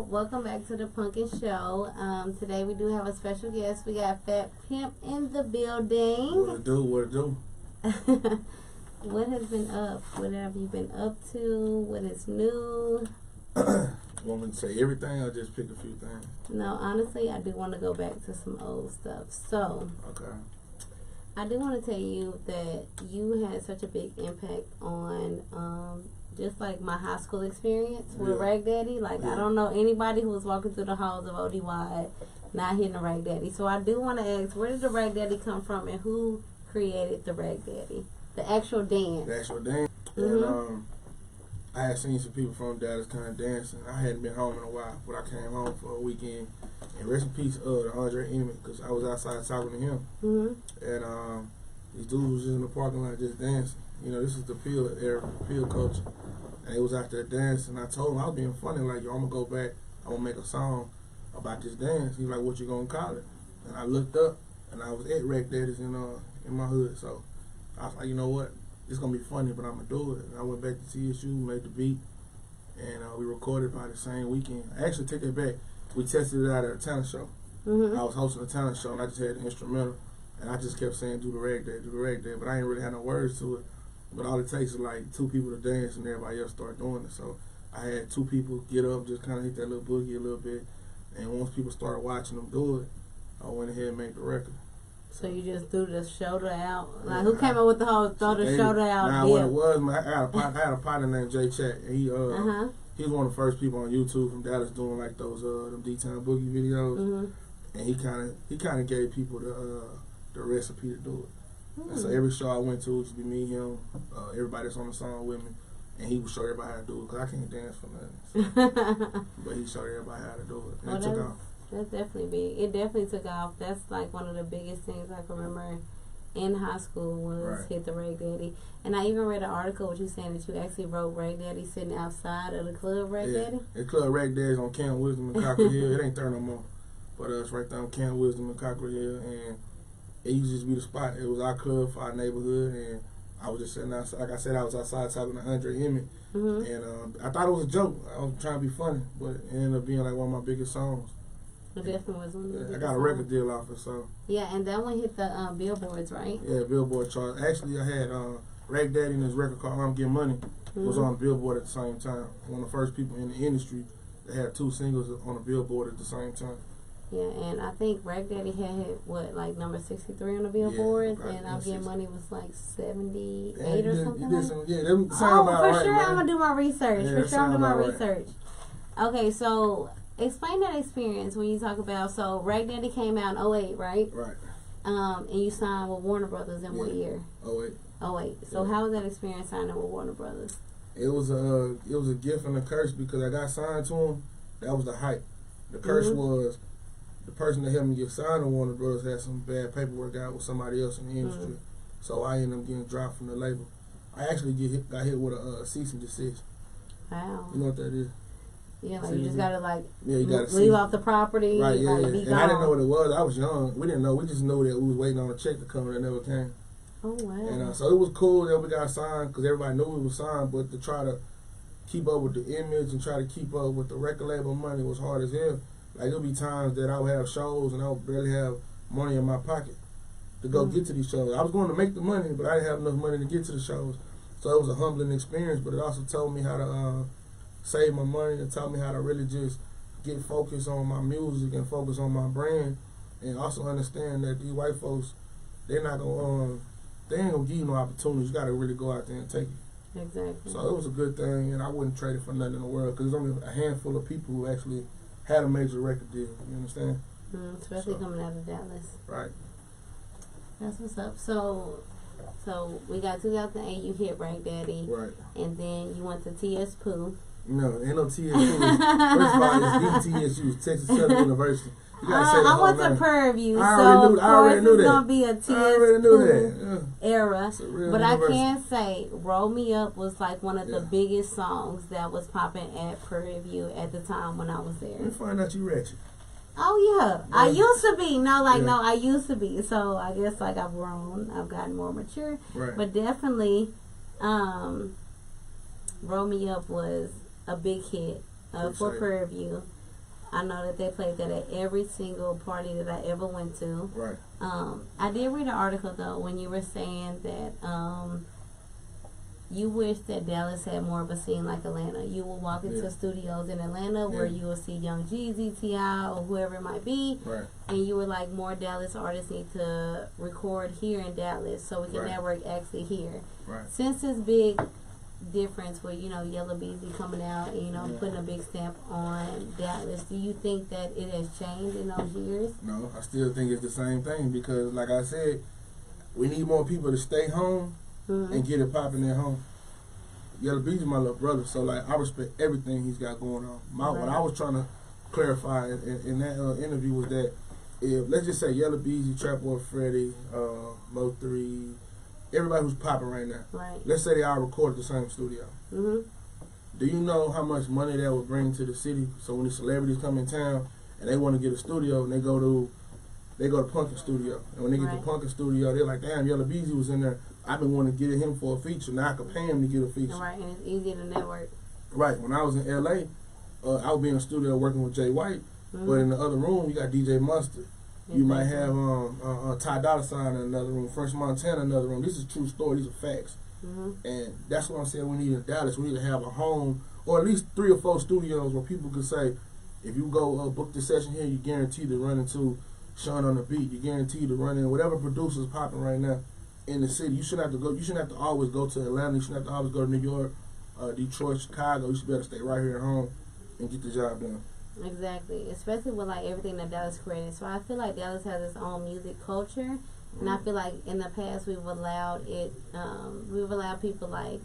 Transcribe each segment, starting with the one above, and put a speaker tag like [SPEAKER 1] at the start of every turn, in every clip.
[SPEAKER 1] Welcome back to the Punkin' Show. Today we do have a special guest. We got Fat Pimp in the building.
[SPEAKER 2] What it do? What it do?
[SPEAKER 1] What has been up? What have you been up to? What is new?
[SPEAKER 2] Want me to say everything or just pick a few things?
[SPEAKER 1] No, honestly, I do want to go back to some old stuff. So,
[SPEAKER 2] okay.
[SPEAKER 1] I do want to tell you that you had such a big impact on just like my high school experience with RackDaddy. Like, I don't know anybody who was walking through the halls of ODY not hitting a RackDaddy. So I do want to ask, where did the RackDaddy come from and who created the RackDaddy? The actual dance.
[SPEAKER 2] The actual dance. And I had seen some people from Dallas kind of dancing. I hadn't been home in a while, but I came home for a weekend. And rest in peace to Andre Emmett, because I was outside talking to him. And these dudes was just in the parking lot just dancing. You know, this is the field era, field culture. And they was out there dancing. I told him I was being funny, like, yo, I'm going to go back. I'm going to make a song about this dance. He's like, what you going to call it? And I looked up, and I was at RackDaddy's in my hood. So I was like, you know what? It's going to be funny, but I'm going to do it. And I went back to TSU, made the beat, and we recorded by the same weekend. I actually take it back. We tested it out at a talent show. I was hosting a talent show, and I just had the instrumental. And I just kept saying, do the RackDaddy, but I ain't really had no words to it. But all it takes is like 2 people to dance and everybody else start doing it. So I had 2 people get up, just kind of hit that little boogie a little bit. And once people started watching them do it, I went ahead and made the record.
[SPEAKER 1] So you just threw the shoulder out? Like, who came up with the whole throw the shoulder out?
[SPEAKER 2] Nah, what it was, man, I had a partner named Jay Chat. And he was one of the first people on YouTube from Dallas doing like those them D-Town Boogie videos. And he kind of gave people the recipe to do it. And so every show I went to, it used to be me, him, everybody that's on the song with me, and he would show everybody how to do it, because I can't dance for nothing. So. But he showed everybody how to do it, and it took off.
[SPEAKER 1] That's definitely big. It definitely took off. That's like one of the biggest things I can remember in high school was hit the RackDaddy. And I even read an article with you saying that you actually wrote RackDaddy sitting outside of the club RackDaddy.
[SPEAKER 2] Yeah, the club RackDaddy's on Camp Wisdom in Cockrell Hill. It ain't there no more, but it's right there on Camp Wisdom in Cockrell Hill, and it used to just be the spot. It was our club for our neighborhood, and I was just sitting outside. Like I said, I was outside talking to Andre Emmett, and I thought it was a joke. I was trying to be funny, but it ended up being like one of my biggest songs.
[SPEAKER 1] It definitely was one of the biggest
[SPEAKER 2] I got a record deal off it, so.
[SPEAKER 1] Yeah, and that one hit the Billboards, right?
[SPEAKER 2] Yeah, Billboard charts. Actually, I had RackDaddy and his record called I'm Getting Money was on Billboard at the same time. One of the first people in the industry that had 2 singles on the Billboard at the same time.
[SPEAKER 1] Yeah, and I think RackDaddy had hit, what, like number 63 on the Billboard, and I'm Getting Money was like 78 or something.
[SPEAKER 2] Them sound about
[SPEAKER 1] for
[SPEAKER 2] right,
[SPEAKER 1] sure,
[SPEAKER 2] man.
[SPEAKER 1] I'm going to do my research.
[SPEAKER 2] Yeah,
[SPEAKER 1] for sure, I'm going to do my
[SPEAKER 2] right.
[SPEAKER 1] research. Okay, so explain that experience when you talk about, so RackDaddy came out in 08, right?
[SPEAKER 2] Right.
[SPEAKER 1] And you signed with Warner Brothers in what year?
[SPEAKER 2] 08.
[SPEAKER 1] 08. So how was that experience signing with Warner Brothers?
[SPEAKER 2] It was a gift and a curse, because I got signed to him. That was the hype. The curse was the person that helped me get signed to Warner Brothers had some bad paperwork out with somebody else in the industry. So I ended up getting dropped from the label. I actually got hit with a cease and desist.
[SPEAKER 1] Wow.
[SPEAKER 2] You know what that is?
[SPEAKER 1] Yeah, like you just gotta
[SPEAKER 2] you gotta
[SPEAKER 1] leave off the property.
[SPEAKER 2] Right, yeah.
[SPEAKER 1] Like, be
[SPEAKER 2] and
[SPEAKER 1] gone.
[SPEAKER 2] I didn't know what it was. I was young. We didn't know. We just knew that we was waiting on a check to come and it never came.
[SPEAKER 1] Oh, wow.
[SPEAKER 2] And so it was cool that we got signed, because everybody knew we was signed, but to try to keep up with the image and try to keep up with the record label money was hard as hell. Like, there'll be times that I would have shows and I would barely have money in my pocket to go get to these shows. I was going to make the money, but I didn't have enough money to get to the shows. So it was a humbling experience, but it also told me how to save my money. It taught me how to really just get focused on my music and focus on my brand, and also understand that these white folks, they're not going to, they ain't going to give you no opportunities. You got to really go out there and take it.
[SPEAKER 1] Exactly.
[SPEAKER 2] So it was a good thing, and I wouldn't trade it for nothing in the world, because there's only a handful of people who actually had a major record deal. You understand?
[SPEAKER 1] Especially coming out of Dallas.
[SPEAKER 2] Right.
[SPEAKER 1] That's what's up. So we got 2008. You hit RackDaddy.
[SPEAKER 2] Right.
[SPEAKER 1] And then you went to TS Pooh.
[SPEAKER 2] No, ain't no TSU. First of all, it's DTSU, Texas Southern University. You gotta say the
[SPEAKER 1] I
[SPEAKER 2] whole
[SPEAKER 1] went
[SPEAKER 2] name.
[SPEAKER 1] to Prairie View,
[SPEAKER 2] I
[SPEAKER 1] so
[SPEAKER 2] already knew
[SPEAKER 1] it's
[SPEAKER 2] that.
[SPEAKER 1] gonna be a TS era. But I can say, "Roll Me Up" was like one of the biggest songs that was popping at Prairie View at the time when I was there.
[SPEAKER 2] You find out you ratchet.
[SPEAKER 1] Oh yeah, I used to be. No, I used to be. So I guess like I've grown, I've gotten more mature.
[SPEAKER 2] Right.
[SPEAKER 1] But definitely, "Roll Me Up" was a big hit for Prairie View. I know that they played that at every single party that I ever went to.
[SPEAKER 2] Right.
[SPEAKER 1] I did read an article though when you were saying that you wish that Dallas had more of a scene like Atlanta. You will walk into studios in Atlanta where you will see Young Jeezy, T.I., or whoever it might be.
[SPEAKER 2] Right.
[SPEAKER 1] And you were like, more Dallas artists need to record here in Dallas so we can network actually here.
[SPEAKER 2] Right.
[SPEAKER 1] Since this big difference with, YellaBezzy coming out and, putting a big stamp on Dallas, do you think that it has changed in those years?
[SPEAKER 2] No, I still think it's the same thing because, like I said, we need more people to stay home and get it popping at home. YellaBezzy my little brother, so like I respect everything he's got going on. What I was trying to clarify in that interview was that if, let's just say YellaBezzy, Trap Boy Freddy, Mo3, everybody who's popping right now, let's say they all record at the same studio. Do you know how much money that would bring to the city? So when the celebrities come in town and they want to get a studio and they go to Punkin Studio, and when they get to Punkin Studio, they're like, damn, YellaBezzy was in there. I've been wanting to get him for a feature. Now I can pay him to get a feature.
[SPEAKER 1] Right, and it's easy to network.
[SPEAKER 2] Right. When I was in L.A., I would be in the studio working with Jay White, but in the other room, you got DJ Mustard. You might have Ty Dolla $ign in another room, French Montana in another room. This is true story. These are facts. And that's what I'm saying we need in Dallas. We need to have a home, or at least 3 or 4 studios where people could say, if you go book this session here, you guarantee to run into Sean on the beat. You guarantee to run in whatever producer's popping right now in the city. You shouldn't have to go. You shouldn't have to always go to Atlanta. You shouldn't have to always go to New York, Detroit, Chicago. You should be able to stay right here at home and get the job done.
[SPEAKER 1] Exactly, especially with like everything that Dallas created. So I feel like Dallas has its own music culture, and I feel like in the past we've allowed people like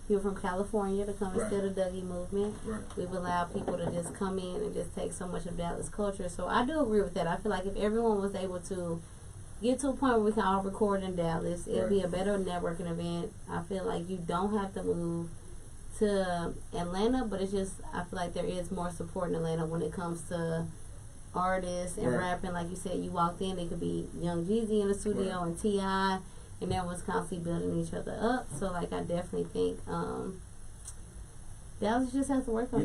[SPEAKER 1] people from California to come instead of Dougie movement. We've allowed people to just come in and just take so much of Dallas culture. So I do agree with that. I feel like if everyone was able to get to a point where we can all record in Dallas, it'll be a better networking event. I feel like you don't have to move to Atlanta, but it's just, I feel like there is more support in Atlanta when it comes to artists and rapping. Like you said, you walked in, it could be Young Jeezy in the studio and T.I., and everyone's constantly building each other up. So like I definitely think Dallas just has to work on it.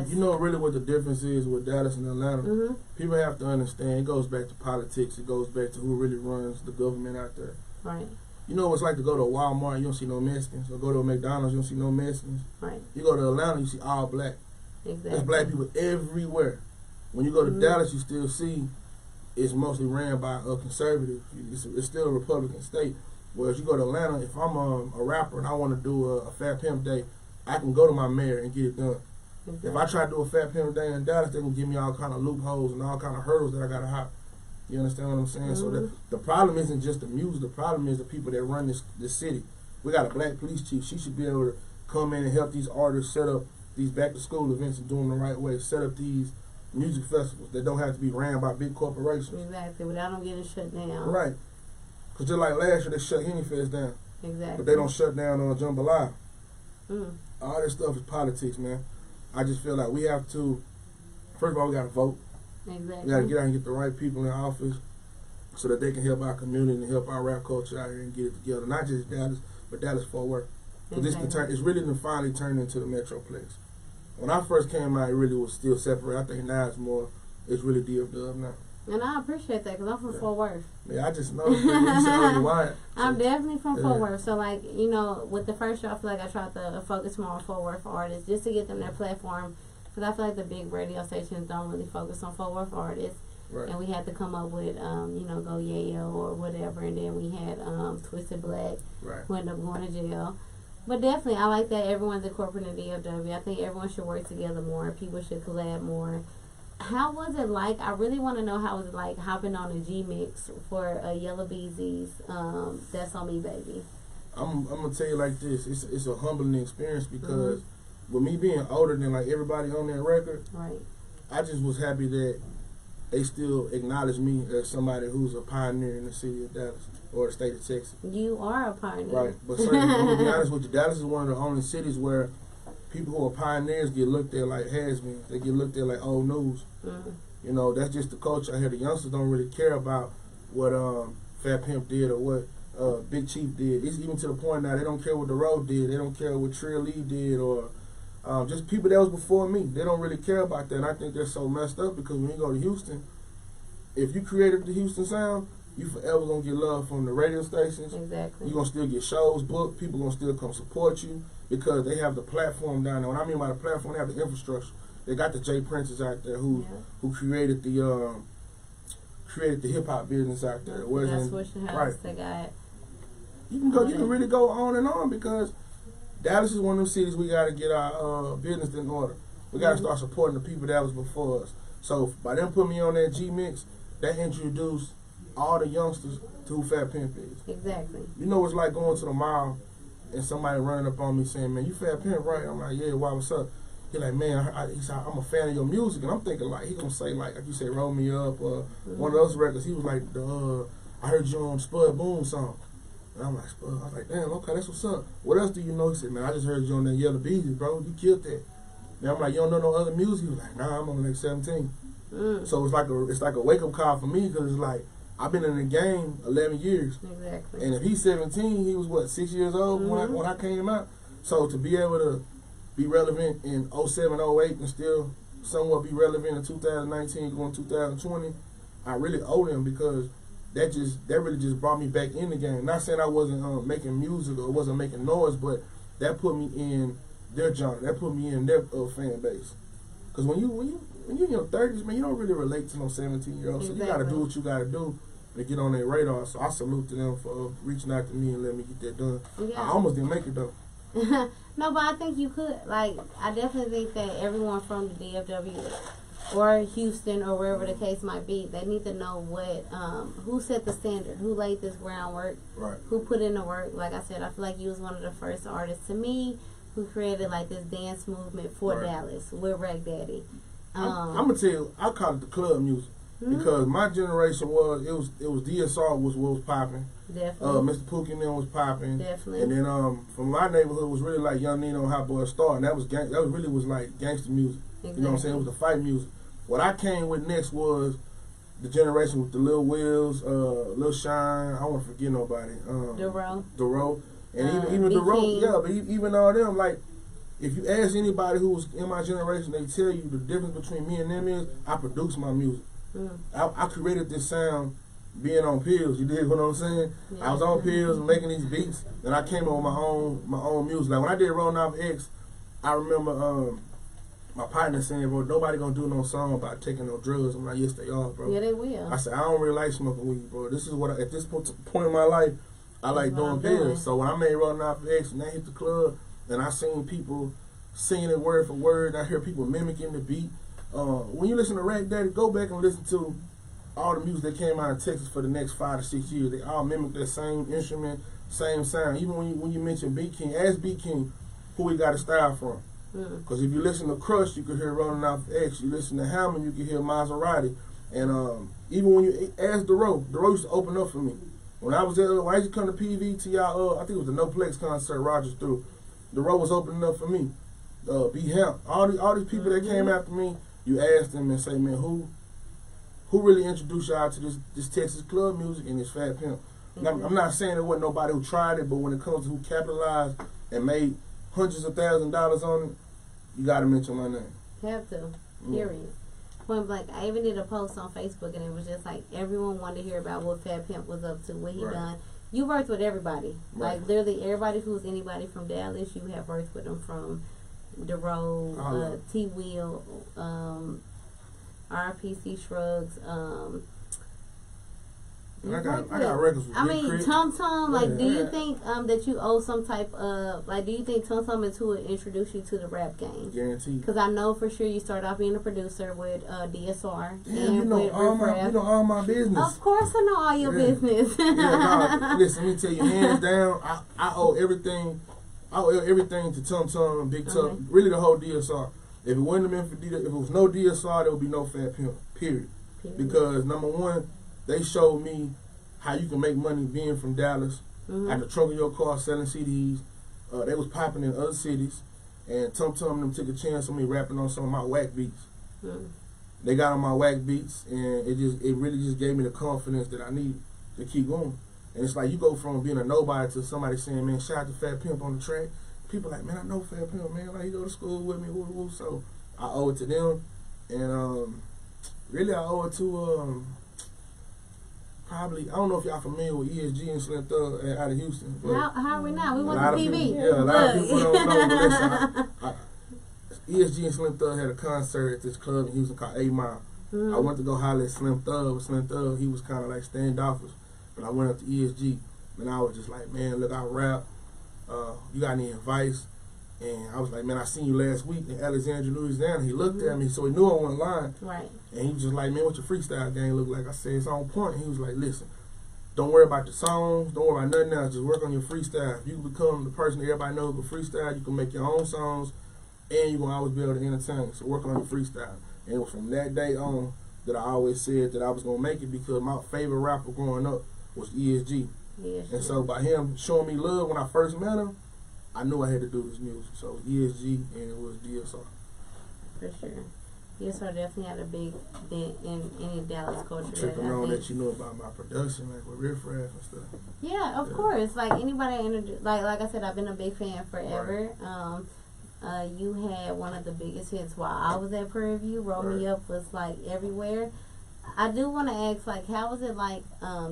[SPEAKER 2] You know really what the difference is with Dallas and Atlanta? People have to understand, it goes back to politics, it goes back to who really runs the government out there.
[SPEAKER 1] Right.
[SPEAKER 2] You know what it's like to go to a Walmart, you don't see no Mexicans, or go to a McDonald's, you don't see no Mexicans.
[SPEAKER 1] Right.
[SPEAKER 2] You go to Atlanta, you see all black.
[SPEAKER 1] Exactly.
[SPEAKER 2] There's black people everywhere. When you go to Dallas, you still see it's mostly ran by a conservative. It's still a Republican state. Whereas you go to Atlanta, if I'm a rapper and I want to do a Fat Pimp Day, I can go to my mayor and get it done. Exactly. If I try to do a Fat Pimp Day in Dallas, they can give me all kind of loopholes and all kind of hurdles that I got to hop. You understand what I'm saying? So the problem isn't just the music. The problem is the people that run this city. We got a black police chief. She should be able to come in and help these artists set up these back-to-school events and do them the right way. Set up these music festivals that don't have to be ran by big corporations.
[SPEAKER 1] Exactly, without them getting shut down.
[SPEAKER 2] Right. Because just like last year, they shut HennyFest down.
[SPEAKER 1] Exactly.
[SPEAKER 2] But they don't shut down on Jambalaya. All this stuff is politics, man. I just feel like we have to, first of all, we got to vote.
[SPEAKER 1] Exactly.
[SPEAKER 2] We got to get out and get the right people in office so that they can help our community and help our rap culture out here and get it together. Not just Dallas, but Dallas-Fort Worth. Exactly. It's really finally turned into the Metroplex. When I first came out, it really was still separate. I think now it's really DFW now.
[SPEAKER 1] And I appreciate that because I'm from Fort Worth.
[SPEAKER 2] Yeah, I just know. I'm
[SPEAKER 1] definitely from Fort Worth. So, like, with the first show, I feel like I tried to focus more on Fort Worth artists just to get them their platform. Because I feel like the big radio stations don't really focus on Fort Worth artists. Right. And we had to come up with, Go Yayo or whatever. And then we had Twisted Black, who ended up going to jail. But definitely, I like that everyone's incorporating DFW. I think everyone should work together more. People should collab more. How was it like? I really want to know how it was like hopping on a G-Mix for YellaBezzy's That's On Me Baby.
[SPEAKER 2] I'm going to tell you like this. It's a humbling experience because with me being older than like everybody on that record, I just was happy that they still acknowledge me as somebody who's a pioneer in the city of Dallas or the state of Texas.
[SPEAKER 1] You are a pioneer.
[SPEAKER 2] Right. But certainly, I'm going to be honest with you, Dallas is one of the only cities where people who are pioneers get looked at like has-beens. They get looked at like old news. That's just the culture out here. The youngsters don't really care about what Fat Pimp did or what Big Chief did. It's even to the point now they don't care what The Road did. They don't care what Trill Lee did or just people that was before me. They don't really care about that. And I think they're so messed up because when you go to Houston, if you created the Houston sound, you forever gonna get love from the radio stations.
[SPEAKER 1] Exactly.
[SPEAKER 2] You're gonna still get shows booked. People gonna still come support you because they have the platform down there. What I mean by the platform, they have the infrastructure. They got the Jay Princes out there who created the hip hop business out there.
[SPEAKER 1] That's Swisher House. They got.
[SPEAKER 2] You can really go on and on because Dallas is one of those cities we got to get our business in order. We got to start supporting the people that was before us. So by them putting me on that G-Mix, that introduced all the youngsters to who Fat Pimp is.
[SPEAKER 1] Exactly.
[SPEAKER 2] You know it's like going to the mall and somebody running up on me saying, "Man, you Fat Pimp, right?" I'm like, "Yeah, why, what's up?" He like, "Man, he's like, I'm a fan of your music." And I'm thinking like, he gonna say like you say, "Roll Me Up," or one of those records. He was like, "I heard you on Spud Boom song." And I'm like, Spud. I was like, "Damn, okay, that's what's up. What else do you know?" He said, "Man, I just heard you on that YellaBezzy, bro. You killed that." And I'm like, "You don't know no other music?" He was like, "Nah, I'm only like 17." So it's like a wake up call for me because it's like I've been in the game 11 years.
[SPEAKER 1] Exactly.
[SPEAKER 2] And if he's 17, he was what, 6 years old when I came out. So to be able to be relevant in 07, 08 and still somewhat be relevant in 2019 going 2020, I really owe them because that really just brought me back in the game. Not saying I wasn't making music or wasn't making noise, but that put me in their genre. That put me in their fan base. Because when you're in your 30s, man, you don't really relate to no 17-year-olds. So you got to do what you got to do to get on their radar. So I salute to them for reaching out to me and letting me get that done. Yeah. I almost didn't make it though.
[SPEAKER 1] No, but I think you could. Like, I definitely think that everyone from the DFW or Houston or wherever the case might be, they need to know what, who set the standard, who laid this groundwork, who put in the work. Like I said, I feel like you was one of the first artists to me who created like this dance movement for Dallas with RackDaddy.
[SPEAKER 2] I'm gonna tell you, I call it the club music because my generation was DSR was what was popping.
[SPEAKER 1] Definitely.
[SPEAKER 2] Mr. Pookie and them was popping.
[SPEAKER 1] Definitely.
[SPEAKER 2] And then from my neighborhood was really like Young Nino and Hot Boy Star, and that really was like gangster music. Exactly. You know what I'm saying? It was the fight music. What I came with next was the generation with the Lil Wills, Lil Shine. I don't want to forget nobody. Duro. And even Duro, but even all them, like, if you ask anybody who was in my generation, they tell you the difference between me and them is I produced my music. I created this sound being on pills. You dig what I'm saying? Yeah. I was on pills and making these beats, and I came up with my own music. Like when I did Rolling Off X, I remember my partner saying, "Bro, nobody gonna do no song about taking no drugs." I'm like, "Yes, they are, bro."
[SPEAKER 1] Yeah, they will.
[SPEAKER 2] I said, "I don't really like smoking weed, bro. This is what at this point in my life, I like doing pills." So when I made Rolling Off X and I hit the club, and I seen people singing it word for word, and I hear people mimicking the beat. When you listen to RackDaddy, go back and listen to all the music that came out of Texas for the next 5 to 6 years. They all mimic that same instrument, same sound. Even when you mention B King, ask B King who he got his style from. Because if you listen to Crush, you could hear Rolling Off X. You listen to Hammond, you can hear Maserati. And even when you ask Duro used to open up for me. When I was there, when I used to come to PV to y'all, I think it was the No Plex concert Rogers threw. Duro was opening up for me. B Hemp, all these people that came after me, you ask them and say, "Man, who really introduced y'all to this Texas club music and this Fat Pimp?" I'm not saying there wasn't nobody who tried it, but when it comes to who capitalized and made hundreds of thousands of dollars on it, you got to mention my name.
[SPEAKER 1] Have to. Period. Point blank. I even did a post on Facebook, and it was just like everyone wanted to hear about what Fat Pimp was up to, what he done. You worked with everybody. Like literally everybody who's anybody from Dallas, you have worked with them, from DeRoe, T Wheel, RPC Shrugs,
[SPEAKER 2] I got records with
[SPEAKER 1] Tum Tum, like, do you think that you owe some type of, like, do you think Tum Tum is who would introduce you to the rap game?
[SPEAKER 2] Guaranteed.
[SPEAKER 1] Because I know for sure you started off being a producer with DSR.
[SPEAKER 2] Damn, you know all my business.
[SPEAKER 1] Of course I know all your business.
[SPEAKER 2] Listen, let me tell you, hands down, I owe everything. I owe everything to Tum Tum and Big Tum. Really, the whole DSR. If it wouldn't have been for if it was no DSR, there would be no Fat Pimp. Period. Because number one, they showed me how you can make money being from Dallas. At the trunk of your car selling CDs. They was popping in other cities, and Tum Tum and them took a chance on me rapping on some of my whack beats. They got on my whack beats, and it really just gave me the confidence that I need to keep going. And it's like you go from being a nobody to somebody saying, "Man, shout out to Fat Pimp on the track," people like, man, I know Fat Pimp, man. Like, he go to school with me, woo, woo. So I owe it to them. And really, I owe it to probably, I don't know if y'all familiar with ESG and Slim Thug out of Houston.
[SPEAKER 1] How are we now? We went to TV.
[SPEAKER 2] Yeah, a lot of people don't know. But listen, ESG and Slim Thug had a concert at this club in Houston called 8 Mile. Mm-hmm. I went to go holler at Slim Thug. With Slim Thug, he was kind of like standoffish. But I went up to ESG, and I was just like, man, look, I rap. You got any advice? And I was like, man, I seen you last week in Alexandria, Louisiana. He looked at me, so he knew I wasn't lying.
[SPEAKER 1] Right.
[SPEAKER 2] And he was just like, man, what's your freestyle game look like? I said, it's on point. And he was like, listen, don't worry about the songs. Don't worry about nothing else. Just work on your freestyle. If you can become the person that everybody knows who can freestyle, you can make your own songs, and you're going to always be able to entertain. So work on your freestyle. And it was from that day on that I always said that I was going to make it, because my favorite rapper growing up was ESG. Yes, and so by him showing me love when I first met him, I knew I had to do this music. So ESG, and it was DSR.
[SPEAKER 1] For sure. DSR definitely had a big dent in any Dallas culture.
[SPEAKER 2] Tripping on that, you know about my production, like with Riff Raff and stuff.
[SPEAKER 1] Yeah, of course. Like anybody introduced, like I said, I've been a big fan forever. Right. You had one of the biggest hits while I was at Prairie View. Roll Me Up was like everywhere. I do want to ask, like, how was it like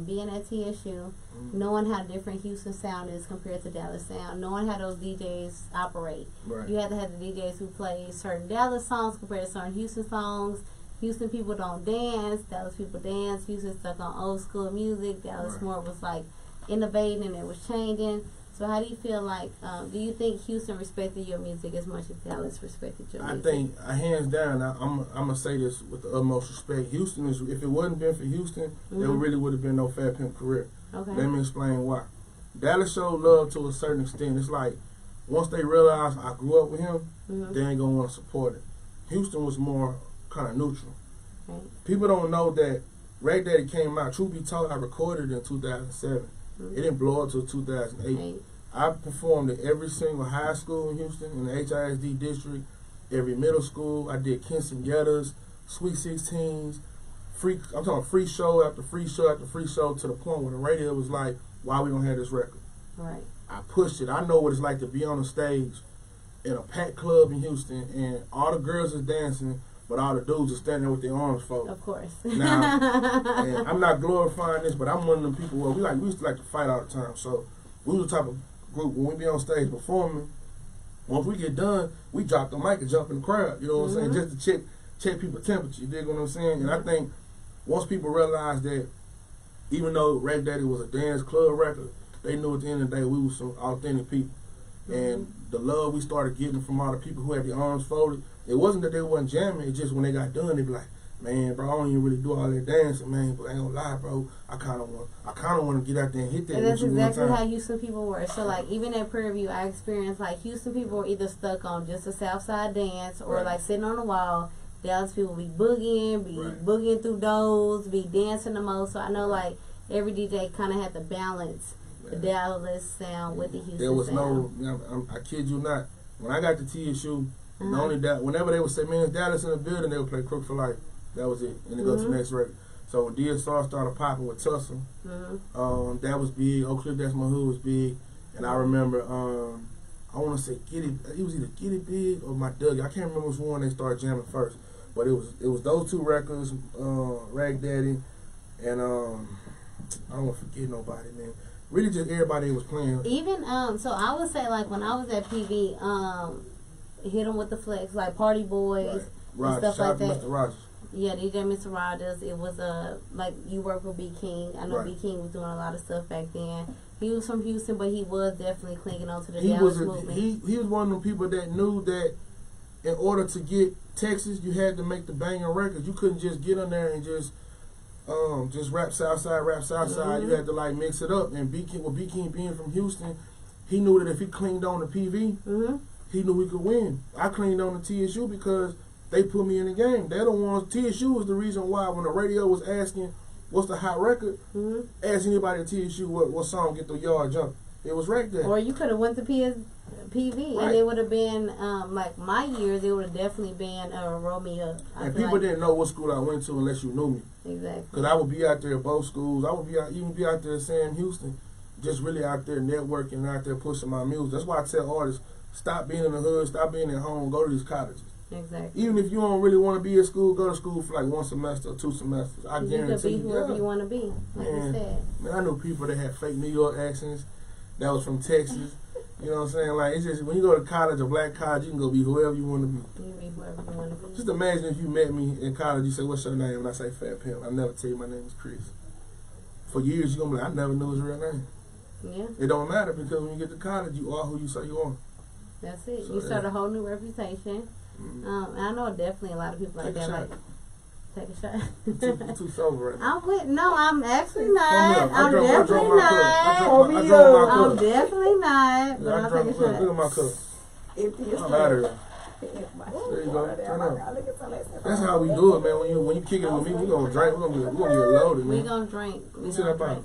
[SPEAKER 1] being at TSU, knowing how different Houston sound is compared to Dallas sound, knowing how those DJs operate? Right. You had to have the DJs who play certain Dallas songs compared to certain Houston songs. Houston people don't dance. Dallas people dance. Houston stuck on old school music. Dallas more was like innovating and it was changing. So how do you feel like, do you think Houston respected your music as much as Dallas respected your music?
[SPEAKER 2] I think, hands down, I'm going to say this with the utmost respect. Houston is, if it wasn't been for Houston, there really would have been no Fat Pimp career. Okay. Let me explain why. Dallas showed love to a certain extent. It's like, once they realized I grew up with him, they ain't going to want to support it. Houston was more kind of neutral. Right. People don't know that RackDaddy came out, truth be told, I recorded it in 2007. It didn't blow up until 2008. I performed at every single high school in Houston, in the HISD district, every middle school. I did quinceañeras, Sweet 16s, I'm talking free show after free show after free show, to the point where the radio was like, why we don't have this record? Right. I pushed it. I know what it's like to be on a stage in a packed club in Houston, and all the girls are dancing, but all the dudes are standing there with their arms folded.
[SPEAKER 1] Of course.
[SPEAKER 2] Now, and I'm not glorifying this, but I'm one of them people where we used to like to fight all the time. So we was the type of group, when we be on stage performing, once we get done, we drop the mic and jump in the crowd. You know what I'm saying? Just to check people's temperature. You dig what I'm saying? And I think once people realize that, even though RackDaddy was a dance club record, they knew at the end of the day we was some authentic people. And the love we started getting from all the people who had their arms folded, it wasn't that they wasn't jamming, it's just when they got done, they be like, man, bro, I don't even really do all that dancing, man, but I ain't gonna lie, bro, I kinda want to get out there and hit that.
[SPEAKER 1] And that's exactly how Houston people were. So like, even at Prairie View, I experienced like Houston people were either stuck on just a Southside dance, or like sitting on the wall. Dallas people be boogieing, boogieing through doors, be dancing the most. So I know like every DJ kind of had to balance the Dallas sound with the Houston sound. There was
[SPEAKER 2] no, I kid you not, when I got to TSU, whenever they would say, man, Dallas in the building, they would play Crook for Life. That was it. And they go to the next record. So when DSR started popping with Tussle, that was big. Oak Cliff, That's My Hood was big. And I remember, I want to say it was either Get It Big or My Dougie. I can't remember which one they started jamming first. But it was those two records, RackDaddy, and I don't want to forget nobody, man. Really just everybody was playing.
[SPEAKER 1] Even, so I would say like when I was at PV, Hit 'em with the Flex, like Party Boys, and stuff like that.
[SPEAKER 2] Mr. Rogers.
[SPEAKER 1] Yeah, DJ Mr. Rogers. It was like you work with B King. I know B King was doing a lot of stuff back then. He was from Houston, but he was definitely clinging on to the Dallas movement.
[SPEAKER 2] He was one of the people that knew that in order to get Texas, you had to make the banger records. You couldn't just get on there and just rap Southside. You had to like mix it up. And B King being from Houston, he knew that if he clinged on to PV, he knew he could win. I clinged on to TSU because they put me in the game. They're the ones. TSU was the reason why when the radio was asking what's the hot record, ask anybody at TSU what song get the yard jump. It was RackDaddy.
[SPEAKER 1] Or you could have went to PV and it would have been like my years. It would have definitely been Roll Me Up.
[SPEAKER 2] And people didn't know what school I went to unless you knew me.
[SPEAKER 1] Exactly.
[SPEAKER 2] Because I would be out there at both schools. I would even be out there at Sam Houston, just really out there networking, out there pushing my music. That's why I tell artists, Stop being in the hood. Stop being at home. Go to these colleges.
[SPEAKER 1] Exactly.
[SPEAKER 2] Even if you don't really want to be at school, go to school for like 1 semester or 2 semesters. I guarantee
[SPEAKER 1] you could be whoever you want to be. Like you said.
[SPEAKER 2] Man, I know people that had fake New York accents. That was from Texas. You know what I'm saying? Like, it's just when you go to college, a black college, you can go be whoever you want to be.
[SPEAKER 1] You can be whoever you want to be.
[SPEAKER 2] Just imagine if you met me in college, you say, "What's your name?" And I say, "Fat Pimp." I never tell you my name is Chris. For years, you're gonna be like, "I never knew his real name."
[SPEAKER 1] Yeah.
[SPEAKER 2] It don't matter because when you get to college, you are who you say you are.
[SPEAKER 1] That's it.
[SPEAKER 2] So,
[SPEAKER 1] you start a whole new reputation. And I know definitely a lot of people like that. Like, take a shot.
[SPEAKER 2] You too sober right now.
[SPEAKER 1] I'm actually not. I'm definitely not. I'm definitely not. But I'll take a shot.
[SPEAKER 2] Look at my cup. I'm out of there. There you go. Turn up. That's how we do it, man. When you kick it with me, we gonna drink. We gonna get loaded, man.
[SPEAKER 1] We gonna drink.
[SPEAKER 2] Let me see that bottle.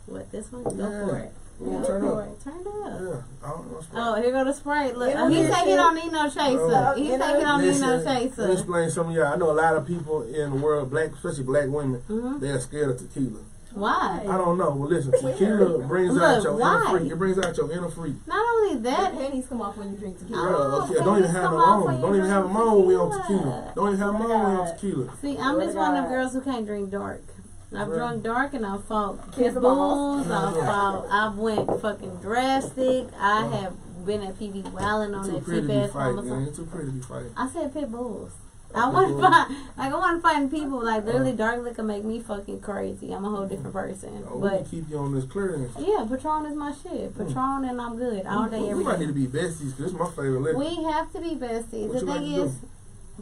[SPEAKER 1] What, this one? Go for it.
[SPEAKER 2] Turn up.
[SPEAKER 1] Turn up.
[SPEAKER 2] Yeah. I don't know.
[SPEAKER 1] Oh, here go the Sprite. Look, he said he don't need no chaser. He said he don't need no chaser.
[SPEAKER 2] Let me explain something to y'all. I know a lot of people in the world, especially black women, they're scared of tequila.
[SPEAKER 1] Why?
[SPEAKER 2] I don't know. Well, listen, tequila brings out your inner freak. It brings out your inner freak.
[SPEAKER 1] Not only that,
[SPEAKER 3] panties come off when you drink tequila.
[SPEAKER 2] Don't even have them on. Don't even have them on when we on tequila. Don't even have them on when we on tequila.
[SPEAKER 1] See, I'm just one of them girls who can't drink dark. I've drunk dark and I've fought pit bulls. I've went fucking drastic. I have been at PV wilding on that cheap ass homicide.
[SPEAKER 2] It's too pretty to be fighting.
[SPEAKER 1] I said pit bulls. I want to fight people. Like literally, dark liquor make me fucking crazy. I'm a whole different person. But
[SPEAKER 2] we keep you on this clearance.
[SPEAKER 1] Yeah, Patron is my shit. Patron and I'm good all day, every day.
[SPEAKER 2] We might need to be besties because this is my favorite liquor.
[SPEAKER 1] We have to be besties. The thing is.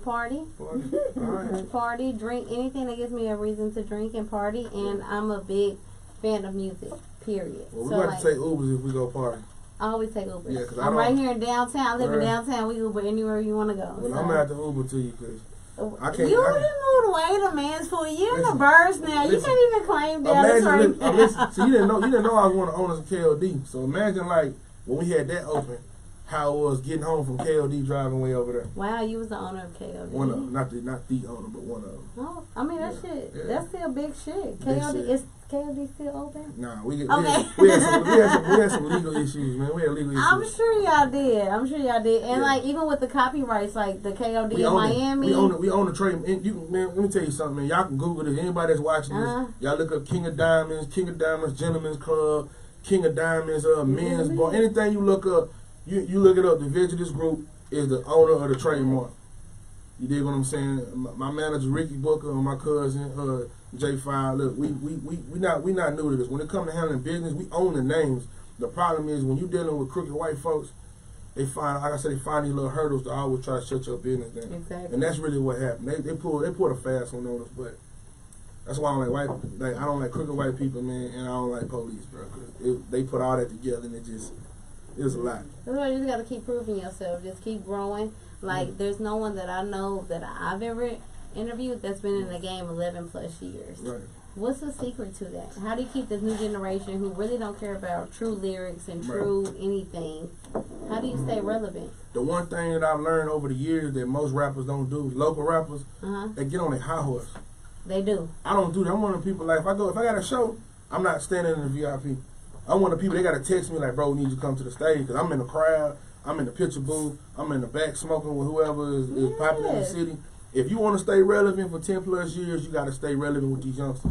[SPEAKER 1] Party. All right. Party, drink, anything that gives me a reason to drink and party, and I'm a big fan of music, period.
[SPEAKER 2] Well, we got to take Ubers if we go party.
[SPEAKER 1] I always take Ubers.
[SPEAKER 2] Yeah, cause
[SPEAKER 1] I'm right here in downtown. I live in downtown. We Uber anywhere you want to go.
[SPEAKER 2] Well, I'm going to have to Uber to you because I can't.
[SPEAKER 1] You didn't move away the man's for you in the birds now. You can't even claim Dallas right now.
[SPEAKER 2] See, you didn't know I was one of the owners of KOD. So imagine like when we had that open. How it was getting home from KOD driving way over there.
[SPEAKER 1] Wow, you was the owner of KOD.
[SPEAKER 2] One of them, not the owner, but one of them.
[SPEAKER 1] Oh, I mean that's still big shit. KOD is KOD still open?
[SPEAKER 2] Nah, we had some legal issues, man. We had legal issues.
[SPEAKER 1] I'm sure y'all did. And like even with the copyrights, like the KOD in Miami,
[SPEAKER 2] we own the trade. And man, let me tell you something, man. Y'all can Google this. Anybody that's watching this, y'all look up King of Diamonds, Gentlemen's Club, King of Diamonds, Men's Bar. Anything you look up. You look it up. The Vigilance Group is the owner of the trademark. You dig what I'm saying? My manager Ricky Booker and my cousin J5. Look, we not new to this. When it comes to handling business, we own the names. The problem is when you dealing with crooked white folks, they find, like I said, they find these little hurdles to always try to shut your business down.
[SPEAKER 1] Exactly.
[SPEAKER 2] And that's really what happened. They pulled a fast one on us, but that's why I don't like white. Like I don't like crooked white people, man, and I don't like police, bro. Cause they put all that together and it was a lot.
[SPEAKER 1] That's why you just gotta keep proving yourself. Just keep growing. Like there's no one that I know that I've ever interviewed that's been in the game 11 plus years.
[SPEAKER 2] Right.
[SPEAKER 1] What's the secret to that? How do you keep this new generation who really don't care about true lyrics and true anything? How do you stay relevant?
[SPEAKER 2] The one thing that I've learned over the years that most rappers don't do, local rappers, they get on their high horse.
[SPEAKER 1] They do.
[SPEAKER 2] I don't do that. I'm one of the people like if I got a show, I'm not standing in the VIP. I'm one of the people, they got to text me like, bro, we need you to come to the stage because I'm in the crowd, I'm in the picture booth, I'm in the back smoking with whoever is popular in the city. If you want to stay relevant for 10 plus years, you got to stay relevant with these youngsters.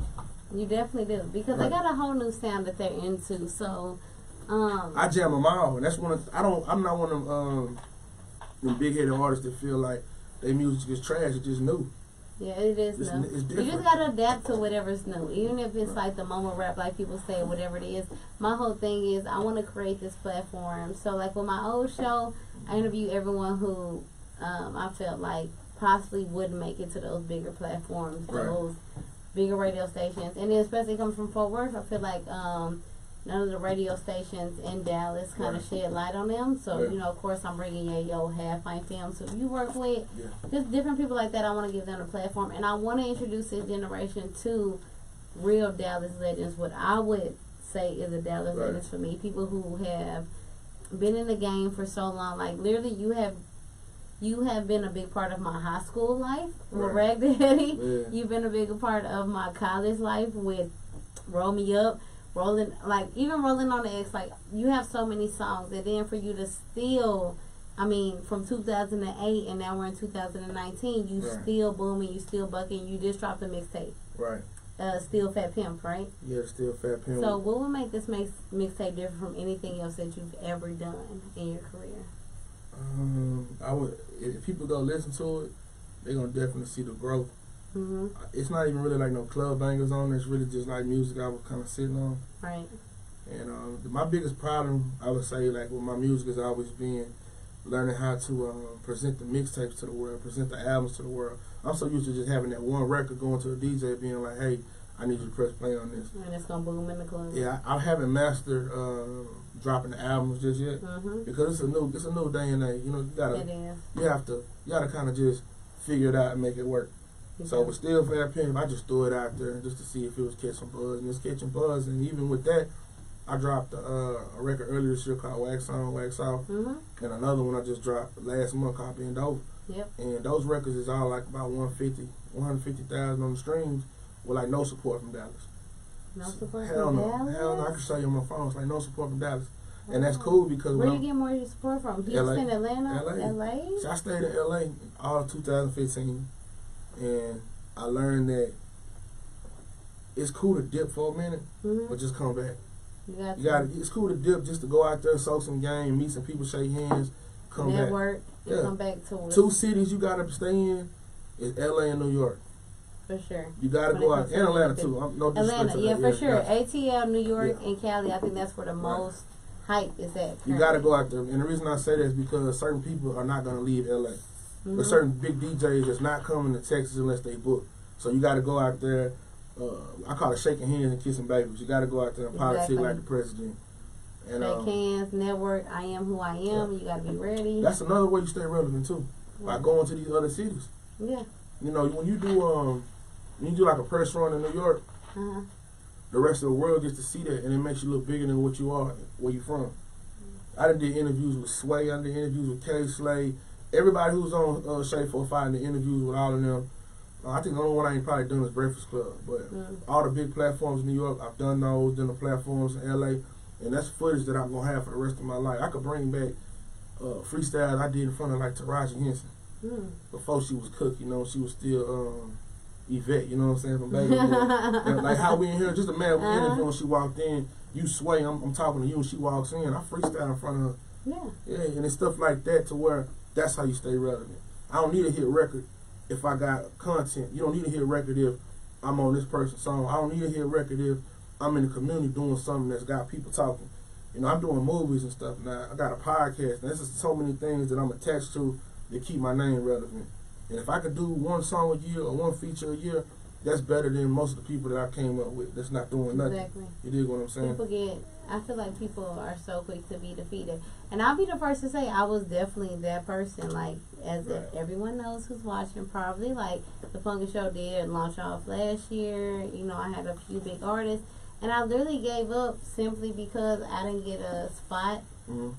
[SPEAKER 1] You definitely do because they got a whole new sound that they're into. So,
[SPEAKER 2] I jam them all, and that's one of I'm not one of them big headed artists that feel like their music is trash. It's just new.
[SPEAKER 1] Yeah, it is new.
[SPEAKER 2] It's different.
[SPEAKER 1] You just gotta adapt to whatever's new, even if it's like the moment rap, like people say, whatever it is. My whole thing is I want to create this platform. So, like with my old show, I interview everyone who I felt like possibly wouldn't make it to those bigger platforms, those bigger radio stations, and then especially coming from Fort Worth, I feel like none of the radio stations in Dallas kind of shed light on them. So, you know, of course, I'm bringing Yo Half Fine Film. So, if you work with just different people like that, I want to give them a platform. And I want to introduce this generation to real Dallas legends, what I would say is a Dallas legends for me. People who have been in the game for so long. Like, literally, you have been a big part of my high school life with RackDaddy. Yeah. You've been a big part of my college life with Roll Me Up. Rolling on the X, like you have so many songs, and then for you to still I mean, from 2008 and now we're in 2019, you
[SPEAKER 2] Right.
[SPEAKER 1] still booming, you still bucking, you just dropped a mixtape.
[SPEAKER 2] Right.
[SPEAKER 1] Still Fat Pimp, right?
[SPEAKER 2] Yeah, Still Fat Pimp.
[SPEAKER 1] So what would make this mixtape different from anything else that you've ever done in your career?
[SPEAKER 2] I would, if people go listen to it, they're gonna definitely see the growth.
[SPEAKER 1] Mm-hmm.
[SPEAKER 2] It's not even really like no club bangers on it. It's really just like music I was kind of sitting on.
[SPEAKER 1] Right.
[SPEAKER 2] And my biggest problem, I would say, like with my music, has always been learning how to present the mixtapes to the world, present the albums to the world. I'm so used to just having that one record, going to a DJ, being like, "Hey, I need you to press play on this."
[SPEAKER 1] And it's gonna boom in the club.
[SPEAKER 2] Yeah, I haven't mastered dropping the albums just yet, because it's a new day and age. You know, you gotta kind of just figure it out and make it work. Okay. So with Still Fat Pimp, I just threw it out there just to see if it was catching buzz, and it's catching buzz. And even with that, I dropped a record earlier this year called Wax On, Wax Off, and another one I just dropped last month called Bend Over.
[SPEAKER 1] Yep.
[SPEAKER 2] And those records is all like about 150,000 on the streams with like no support from Dallas.
[SPEAKER 1] No support
[SPEAKER 2] Hell
[SPEAKER 1] from
[SPEAKER 2] no.
[SPEAKER 1] Dallas?
[SPEAKER 2] Hell no. I can show you on my phone. It's like no support from Dallas. And that's cool because
[SPEAKER 1] where you get more support from? Houston, Atlanta, LA?
[SPEAKER 2] So I stayed in LA all of 2015, and I learned that it's cool to dip for a minute, but just come back. You got. It's cool to dip just to go out there, soak some game, meet some people, shake hands, come back.
[SPEAKER 1] Network, and come back to
[SPEAKER 2] Two cities you gotta stay in is LA and New York.
[SPEAKER 1] For sure.
[SPEAKER 2] You gotta go out, and Atlanta too. No
[SPEAKER 1] Atlanta, yeah, for sure.
[SPEAKER 2] Yeah.
[SPEAKER 1] ATL, New York, and Cali. I think that's where the most hype is at.
[SPEAKER 2] You gotta go out there, and the reason I say that is because certain people are not gonna leave LA. There's certain big DJs that's not coming to Texas unless they book. So you gotta go out there. I call it shaking hands and kissing babies. You gotta go out there and politic like the president. And,
[SPEAKER 1] shake hands, network. I am who I am. You gotta be ready.
[SPEAKER 2] That's another way you stay relevant too, by going to these other cities.
[SPEAKER 1] Yeah.
[SPEAKER 2] You know, when you do like a press run in New York, the rest of the world gets to see that, and it makes you look bigger than what you are, where you from. I done did interviews with Sway, I done did interviews with K Slade, everybody who's on Shade 45 did interviews with all of them. I think the only one I ain't probably done is Breakfast Club, but all the big platforms in New York, I've done those, done the platforms in LA, and that's footage that I'm gonna have for the rest of my life. I could bring back freestyles I did in front of like Taraji Henson before she was Cook, you know, she was still Yvette, you know what I'm saying, from Baby. And like how we in here, just imagine we interview when she walked in, you Sway, I'm talking to you, and she walks in, I freestyle in front of her. Yeah, and it's stuff like that to where that's how you stay relevant. I don't need a hit record if I got content. You don't need a hit record if I'm on this person's song. I don't need a hit record if I'm in the community doing something that's got people talking. You know, I'm doing movies and stuff now. I got a podcast, and there's just so many things that I'm attached to that keep my name relevant. And if I could do one song a year or one feature a year, that's better than most of the people that I came up with that's not doing nothing.
[SPEAKER 1] Exactly.
[SPEAKER 2] You dig what I'm saying?
[SPEAKER 1] I feel like people are so quick to be defeated. And I'll be the first to say I was definitely that person. Like, as everyone knows who's watching, probably, like, the Punkin Show did launch off last year. You know, I had a few big artists. And I literally gave up simply because I didn't get a spot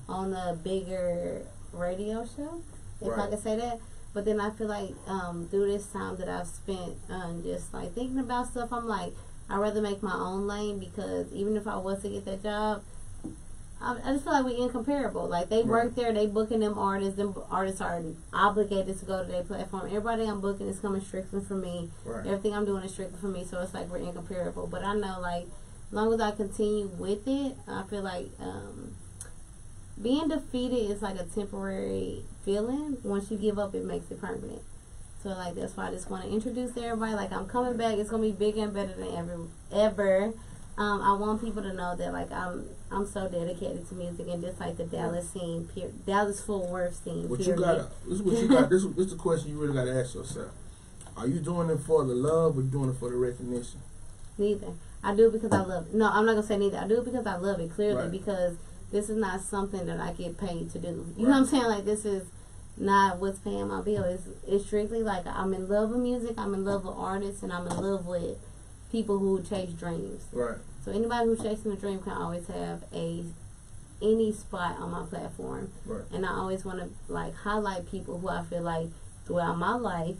[SPEAKER 1] on a bigger radio show, if I could say that. But then I feel like through this time that I've spent just like thinking about stuff, I'm like, I'd rather make my own lane, because even if I was to get that job, I just feel like we're incomparable. Like, they work there, they booking them artists are obligated to go to their platform. Everybody I'm booking is coming strictly for me. Everything I'm doing is strictly for me, so it's like we're incomparable. But I know, like, as long as I continue with it, I feel like being defeated is like a temporary feeling. Once you give up, it makes it permanent. So, like, that's why I just want to introduce everybody. Like, I'm coming back. It's going to be bigger and better than ever. I want people to know that, like, I'm so dedicated to music, and just like the Dallas scene, Dallas Fort Worth scene.
[SPEAKER 2] What you got? This is what you got. This is the question you really got to ask yourself. Are you doing it for the love, or you doing it for the recognition?
[SPEAKER 1] Neither. I do it because I love it. No, I'm not gonna say neither. I do it because I love it, clearly, because this is not something that I get paid to do. You know what I'm saying? Like, this is not what's paying my bill. It's strictly like I'm in love with music, I'm in love with artists, and I'm in love with people who chase dreams. Right. So anybody who's chasing a dream can always have any spot on my platform. Right. And I always want to, like, highlight people who I feel like throughout my life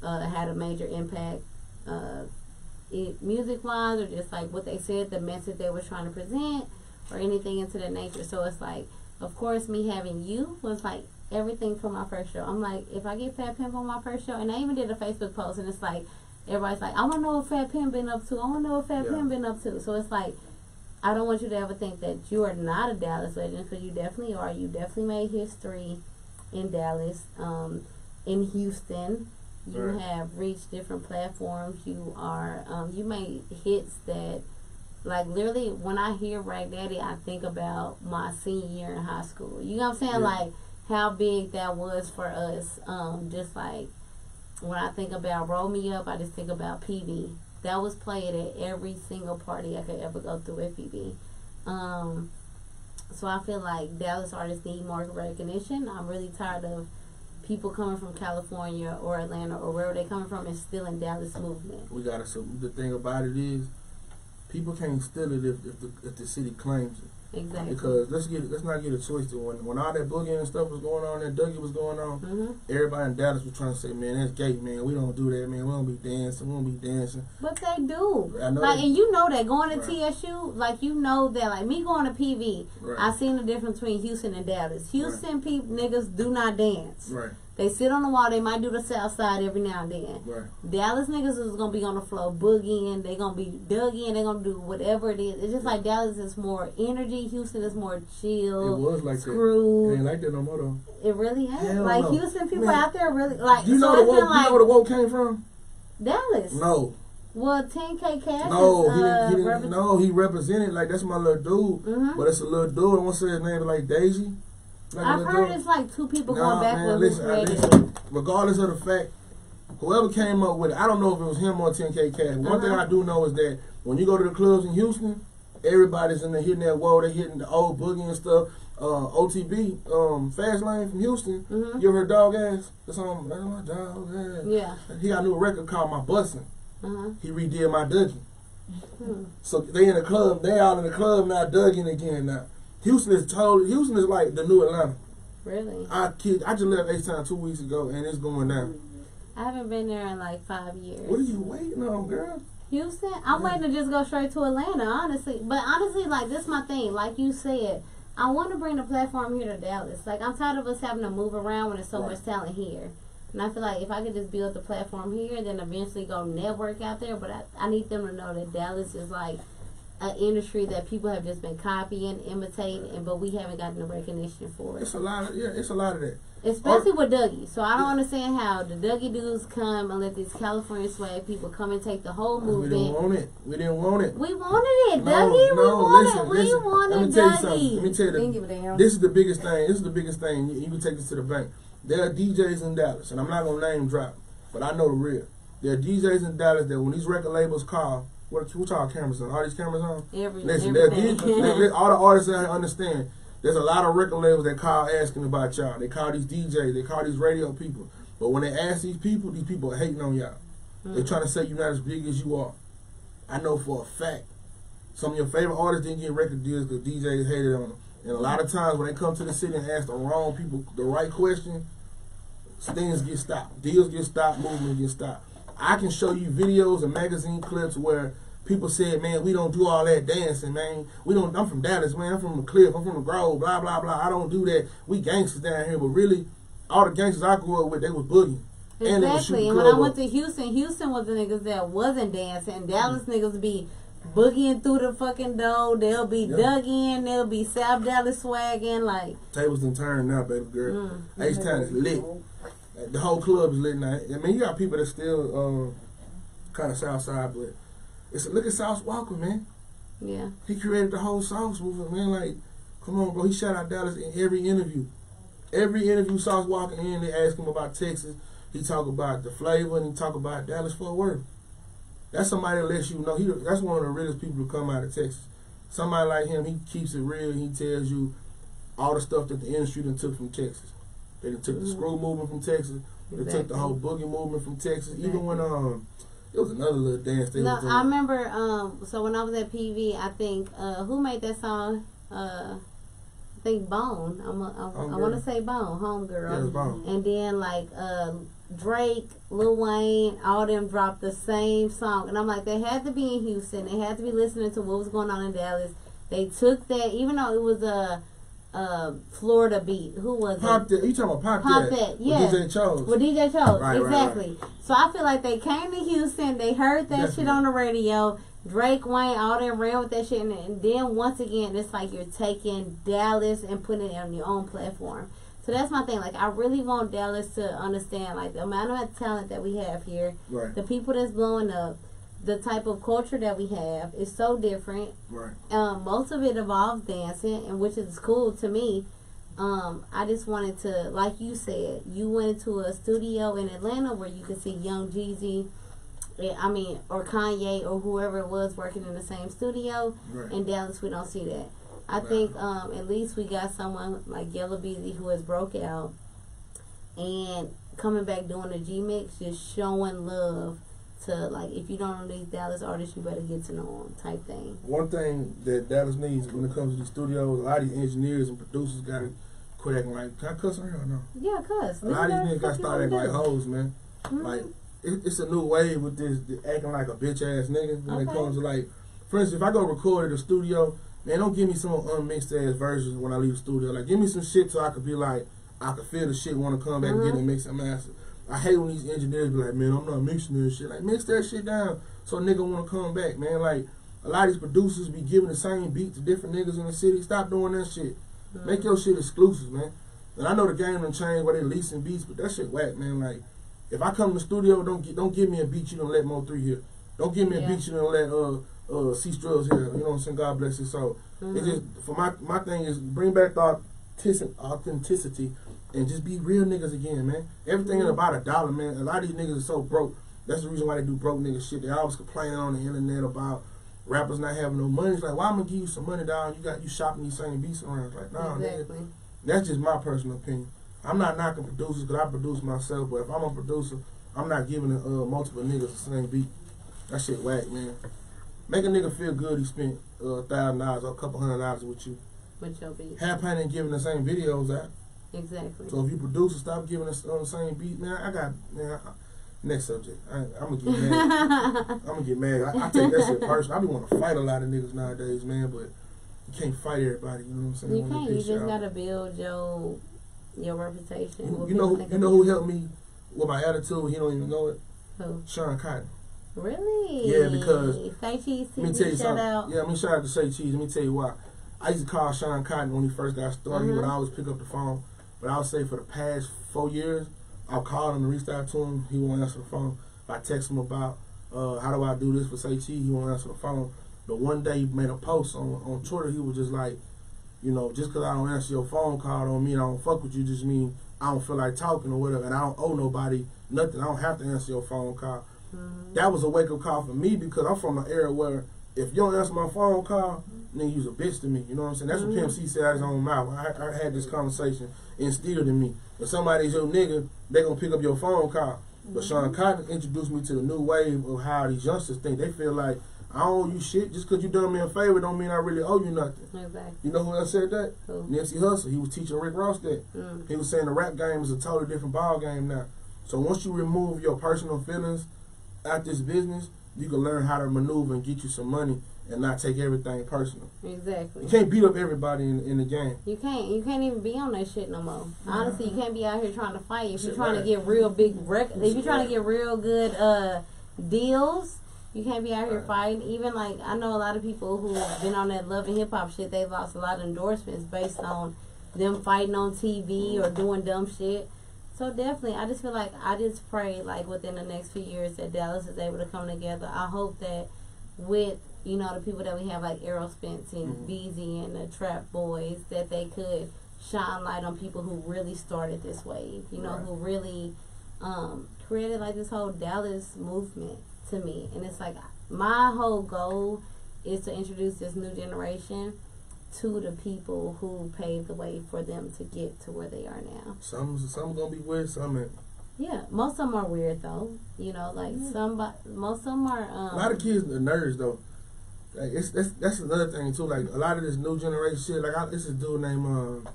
[SPEAKER 1] had a major impact, music wise, or just like what they said, the message they were trying to present, or anything into that nature. So it's like, of course, me having you was like everything for my first show. I'm like, if I get Fat Pimp on my first show, and I even did a Facebook post, and it's like, everybody's like, I want to know what Fat Pimp been up to. I want to know what Fat Pimp been up to. So it's like, I don't want you to ever think that you are not a Dallas legend, because you definitely are. You definitely made history in Dallas, in Houston. You have reached different platforms. You are, you made hits that, like, literally, when I hear RackDaddy, I think about my senior year in high school. You know what I'm saying? Yeah. Like, how big that was for us. Just like, when I think about Roll Me Up, I just think about PB. That was played at every single party I could ever go through at PB. So I feel like Dallas artists need more recognition. I'm really tired of people coming from California or Atlanta or wherever they coming from and stealing Dallas movement.
[SPEAKER 2] We gotta. So the thing about it is, people can't steal it if the city claims it.
[SPEAKER 1] Exactly.
[SPEAKER 2] Because let's not get it twisted. When all that boogieing and stuff was going on, that Dougie was going on, everybody in Dallas was trying to say, man, that's gay, man. We don't do that, man. We don't be dancing. We don't be dancing.
[SPEAKER 1] But they do.
[SPEAKER 2] I know
[SPEAKER 1] like, and you know that going to TSU, like, you know that, like, me going to PV, I seen the difference between Houston and Dallas. Houston people, niggas do not dance.
[SPEAKER 2] Right.
[SPEAKER 1] They sit on the wall. They might do the south side every now and then.
[SPEAKER 2] Right.
[SPEAKER 1] Dallas niggas is going to be on the floor boogieing. They going to be Dougie. They going to do whatever it is. It's just like Dallas is more energy. Houston is more chill.
[SPEAKER 2] It was like
[SPEAKER 1] screwed.
[SPEAKER 2] That. It ain't like that no more, though.
[SPEAKER 1] It really ain't.
[SPEAKER 2] Hell
[SPEAKER 1] like,
[SPEAKER 2] no.
[SPEAKER 1] Houston people
[SPEAKER 2] Man,
[SPEAKER 1] out there really, like,
[SPEAKER 2] you know
[SPEAKER 1] so
[SPEAKER 2] the woke,
[SPEAKER 1] like,
[SPEAKER 2] you know where the woke came from?
[SPEAKER 1] Dallas.
[SPEAKER 2] No.
[SPEAKER 1] Well, 10K Cash
[SPEAKER 2] no, he didn't. No, he represented, like, that's my little dude. But it's a little dude. I want to say his name, like Daisy. Like
[SPEAKER 1] I've heard
[SPEAKER 2] dude.
[SPEAKER 1] It's like two people going back
[SPEAKER 2] man,
[SPEAKER 1] with who created it.
[SPEAKER 2] Regardless of the fact, whoever came up with it, I don't know if it was him or 10K Cash. One thing I do know is that when you go to the clubs in Houston, everybody's in there hitting that wall. They're hitting the old boogie and stuff. OTB, Fast Lane from Houston. You ever heard Dog Ass? That's on my Dog Ass. Yeah. He got a new record called My Bussin'. He redid My Dougie. So they in the club. They out in the club now, Dougie again now. Houston is like the new Atlanta.
[SPEAKER 1] Really?
[SPEAKER 2] I just left H-Town 2 weeks ago, and it's going down.
[SPEAKER 1] I haven't been there in like 5 years.
[SPEAKER 2] What are you waiting on, girl?
[SPEAKER 1] Houston? I'm waiting to just go straight to Atlanta, honestly. But honestly, like, this is my thing. Like you said, I want to bring the platform here to Dallas. Like, I'm tired of us having to move around when there's so much talent here. And I feel like if I could just build the platform here, then eventually go network out there. But I need them to know that Dallas is like an industry that people have just been copying, imitating, but we haven't gotten the recognition for it.
[SPEAKER 2] It's a lot of that.
[SPEAKER 1] Especially with Dougie. So I don't understand how the Dougie dudes come and let these California swag people come and take the whole movement.
[SPEAKER 2] We didn't want it.
[SPEAKER 1] We wanted it, Dougie. We wanted Dougie.
[SPEAKER 2] Let me tell you, this is the biggest thing. You can take this to the bank. There are DJs in Dallas, and I'm not gonna name drop, but I know the real. There are DJs in Dallas that when these record labels call, what y'all cameras on? All these cameras on? Listen, all the artists that understand. There's a lot of record labels that call asking about y'all. They call these DJs, they call these radio people. But when they ask these people are hating on y'all. They're trying to say you're not as big as you are. I know for a fact, some of your favorite artists didn't get record deals because DJs hated on them. And a lot of times when they come to the city and ask the wrong people the right question, things get stopped. Deals get stopped, movement get stopped. I can show you videos and magazine clips where people said, man, we don't do all that dancing, man. I'm from Dallas, man. I'm from the Cliff. I'm from the Grove, blah, blah, blah. I don't do that. We gangsters down here. But really, all the gangsters I grew up with, they was boogieing.
[SPEAKER 1] Exactly. And when I went to Houston was the niggas that wasn't dancing. Dallas niggas be boogieing through the fucking door. They'll be dug in. They'll be South Dallas swagging. Like,
[SPEAKER 2] tables done turned now, baby girl. H-Town is lit. The whole club is lit now. I mean, you got people that still kind of South Side, but look at Sauce Walker, man. Yeah. He created the whole Sauce movement, man. Like, come on, bro. He shout out Dallas in every interview. Every interview Sauce Walker in, they ask him about Texas. He talk about the flavor, and he talk about Dallas Fort Worth. That's somebody that lets you know. That's one of the realest people to come out of Texas. Somebody like him, he keeps it real. He tells you all the stuff that the industry done took from Texas. They done took the screw movement from Texas. They took the whole boogie movement from Texas. Even when it was another little dance thing.
[SPEAKER 1] No, I remember. So when I was at PV, I think who made that song? I think Bone. I want to say Bone, Homegirl.
[SPEAKER 2] Yeah, it was Bone.
[SPEAKER 1] And then like Drake, Lil Wayne, all them dropped the same song, and I'm like, they had to be in Houston. They had to be listening to what was going on in Dallas. They took that, even though it was Florida beat. Who was
[SPEAKER 2] Pop
[SPEAKER 1] it?
[SPEAKER 2] that. You talking about
[SPEAKER 1] Pop that? Yeah.
[SPEAKER 2] With DJ Chose.
[SPEAKER 1] With DJ Chose,
[SPEAKER 2] Right,
[SPEAKER 1] exactly.
[SPEAKER 2] Right.
[SPEAKER 1] So I feel like they came to Houston, they heard that shit on the radio. Drake, Wayne, all them ran with that shit, and then once again, it's like you're taking Dallas and putting it on your own platform. So that's my thing. Like, I really want Dallas to understand, like, the amount of talent that we have here,
[SPEAKER 2] Right.
[SPEAKER 1] the people that's blowing up, the type of culture that we have is so different.
[SPEAKER 2] Right.
[SPEAKER 1] Most of it involves dancing, and which is cool to me. I just wanted to, like you said, you went into a studio in Atlanta where you could see Young Jeezy, or Kanye, or whoever it was working in the same studio.
[SPEAKER 2] Right.
[SPEAKER 1] In Dallas, we don't see that. I think at least we got someone like YellaBezzy who has broke out and coming back doing the G-Mix, just showing love to, like, if you don't know these Dallas artists, you better get to know them type thing.
[SPEAKER 2] One thing that Dallas needs when it comes to these studios, a lot of these engineers and producers got to quit acting like, can I cuss on here or no?
[SPEAKER 1] Yeah, cuss.
[SPEAKER 2] A lot of these niggas got to start acting like hoes, man.
[SPEAKER 1] Mm-hmm.
[SPEAKER 2] Like, it's a new wave with this acting like a bitch ass nigga when it comes to, like, for instance, if I go record at the studio, man, don't give me some unmixed ass versions when I leave the studio. Like, give me some shit so I could be like, I could feel the shit, want to come back and get it mixed and mastered. I hate when these engineers be like, man, I'm not mixing this shit. Like, mix that shit down so a nigga want to come back, man. Like, a lot of these producers be giving the same beat to different niggas in the city. Stop doing that shit. Make your shit exclusive, man. And I know the game done changed where they leasing beats, but that shit whack, man. Like, if I come to the studio, don't give me a beat you don't let Mo 3 hear. Don't give me a beat you don't let C Struggs hear. You know what I'm saying? God bless his soul. It's just, for my thing is bring back the authenticity and just be real niggas again, man. Everything is about $1, man. A lot of these niggas are so broke. That's the reason why they do broke nigga shit. They always complaining on the internet about rappers not having no money. It's like, why I'm gonna give you some money, dog? You shopping these same beats around. It's like, nah,
[SPEAKER 1] exactly.
[SPEAKER 2] nigga. That's just my personal opinion. I'm not knocking producers because I produce myself, but if I'm a producer, I'm not giving multiple niggas the same beat. That shit whack, man. Make a nigga feel good he spent $1,000 or a couple $100 with you.
[SPEAKER 1] With your beat.
[SPEAKER 2] Have Payne ain't giving the same videos out.
[SPEAKER 1] Exactly.
[SPEAKER 2] So if you produce, stop giving us the same beat. Man, next subject. I'm gonna get mad. I'm gonna get mad. I take that shit personal. I be want to fight a lot of niggas nowadays, man, but you can't fight everybody. You know what I'm saying?
[SPEAKER 1] You can't. You just gotta build your reputation.
[SPEAKER 2] You know who helped me with my attitude? He don't even know it.
[SPEAKER 1] Who?
[SPEAKER 2] Sean Cotton.
[SPEAKER 1] Really?
[SPEAKER 2] Yeah, because
[SPEAKER 1] Say Cheese
[SPEAKER 2] let me tell you
[SPEAKER 1] TV,
[SPEAKER 2] something.
[SPEAKER 1] shout out.
[SPEAKER 2] Yeah, shout out to Say Cheese. Let me tell you why. I used to call Sean Cotton when he first got started. He would always pick up the phone. But I would say for the past 4 years, I'll call him and reach out to him. He won't answer the phone. If I text him about how do I do this for Say Cheese, he won't answer the phone. But one day he made a post on Twitter. He was just like, you know, just because I don't answer your phone call don't mean I don't fuck with you. Just mean I don't feel like talking or whatever. And I don't owe nobody nothing. I don't have to answer your phone call. That was a wake-up call for me because I'm from an era where if you don't answer my phone call, then you's a bitch to me. You know what I'm saying? That's what Pimp C said out of his own mouth. I had this conversation instilled in me. If somebody's your nigga, they going to pick up your phone call. But Sean Cotton introduced me to the new wave of how these youngsters think. They feel like, I don't owe you shit. Just because you done me a favor don't mean I really owe you nothing.
[SPEAKER 1] Exactly.
[SPEAKER 2] You know who else said that?
[SPEAKER 1] Who?
[SPEAKER 2] Nipsey Hussle. He was teaching Rick Ross that. He was saying the rap game is a totally different ball game now. So once you remove your personal feelings out this business, you can learn how to maneuver and get you some money and not take everything personal.
[SPEAKER 1] Exactly.
[SPEAKER 2] You can't beat up everybody in the game.
[SPEAKER 1] You can't even be on that shit no more. Honestly, you can't be out here trying to fight. If you're trying to
[SPEAKER 2] right.
[SPEAKER 1] get real big if you're trying to get real good deals, you can't be out here fighting. Even like I know a lot of people who've been on that love and hip hop shit, they've lost a lot of endorsements based on them fighting on TV or doing dumb shit. So definitely, I just feel like I just pray like within the next few years that Dallas is able to come together. I hope that with the people that we have like Errol Spence and Beezy and the Trap Boys, that they could shine light on people who really started this wave. Who really created like this whole Dallas movement to me. And it's like my whole goal is to introduce this new generation to the people who paved the way for them to get to where they are now.
[SPEAKER 2] Some gonna be weird, some ain't.
[SPEAKER 1] Yeah, most of them are weird though. Most of them are.
[SPEAKER 2] A lot of kids are nerds though. Like that's another thing too. Like a lot of this new generation shit. Like this is a dude named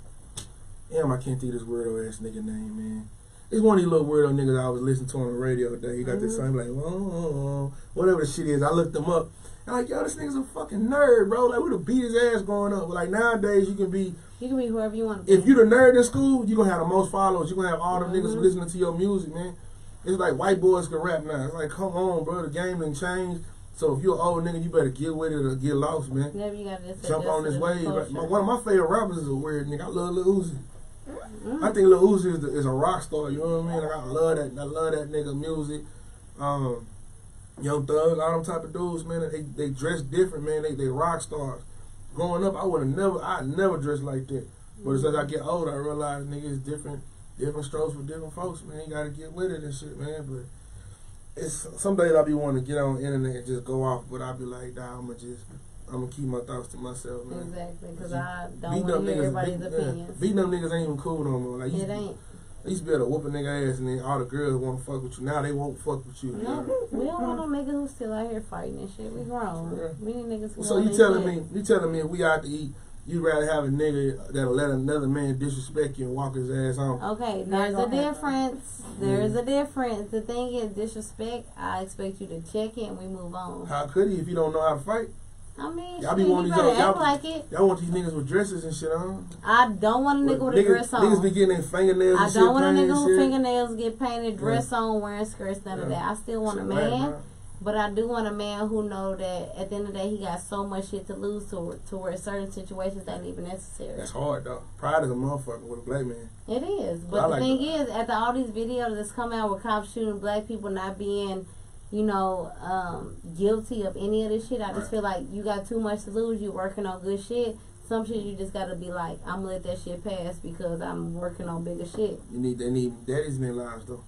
[SPEAKER 2] I can't think of this weirdo ass nigga name, man. It's one of these little weirdo niggas I was listening to on the radio today. He got this song like whatever the shit is. I looked him up. And like, yo, this nigga's a fucking nerd, bro. Like, we would have beat his ass growing up. But like nowadays, you can be
[SPEAKER 1] whoever you want to be.
[SPEAKER 2] If you the nerd in school, you gonna have the most followers. You gonna have all them niggas listening to your music, man. It's like white boys can rap now. It's like, come on, bro, the game done changed. So if you're an old nigga, you better get with it or get lost, man.
[SPEAKER 1] Yeah, you gotta just
[SPEAKER 2] jump on this wave. One of my favorite rappers is a weird nigga. I love Lil Uzi. I think Lil Uzi is a rock star. You know what I mean? Like, I love that nigga music. Young Thug, all them type of dudes, man. They dress different, man. They rock stars. Growing up, I never dressed like that. But as I get older, I realize, nigga, it's different strokes for different folks, man. You gotta get with it and shit, man. But it's some days I be wanting to get on the internet and just go off, but I be like, nah, I'm gonna keep my thoughts to myself, man.
[SPEAKER 1] Exactly, because I don't want to hear everybody's opinions.
[SPEAKER 2] Beating them niggas ain't even cool no more. Like,
[SPEAKER 1] it ain't.
[SPEAKER 2] I used to be able to whoop a nigga ass and then all the girls want to fuck with you. Now they won't fuck with you.
[SPEAKER 1] No, we don't want no niggas who still out here fighting and shit. We grown.
[SPEAKER 2] Yeah.
[SPEAKER 1] We need niggas who
[SPEAKER 2] So you telling me if we out to eat, you'd rather have a nigga that'll let another man disrespect you and walk his ass home?
[SPEAKER 1] Okay, there's a difference. There's a difference. The thing is, disrespect, I expect you to check it and we move on.
[SPEAKER 2] How could he if you don't know how to fight?
[SPEAKER 1] I mean,
[SPEAKER 2] y'all be wanting act like it. Y'all want these niggas with dresses and shit on?
[SPEAKER 1] I don't want a nigga with a dress on.
[SPEAKER 2] Niggas be getting their fingernails and shit.
[SPEAKER 1] I don't want a nigga with fingernails get painted, dress on, wearing skirts, none of that. I still want a man, but I do want a man who know that at the end of the day he got so much shit to lose to where certain situations ain't even necessary.
[SPEAKER 2] That's hard though. Pride is a motherfucker with a black man.
[SPEAKER 1] It is, but the thing is, after all these videos that's come out with cops shooting black people not being, you know, guilty of any of this shit, I just feel like you got too much to lose. You working on good shit. Some shit you just gotta be like, I'm gonna let that shit pass because I'm working on bigger shit.
[SPEAKER 2] They need daddies in their lives though.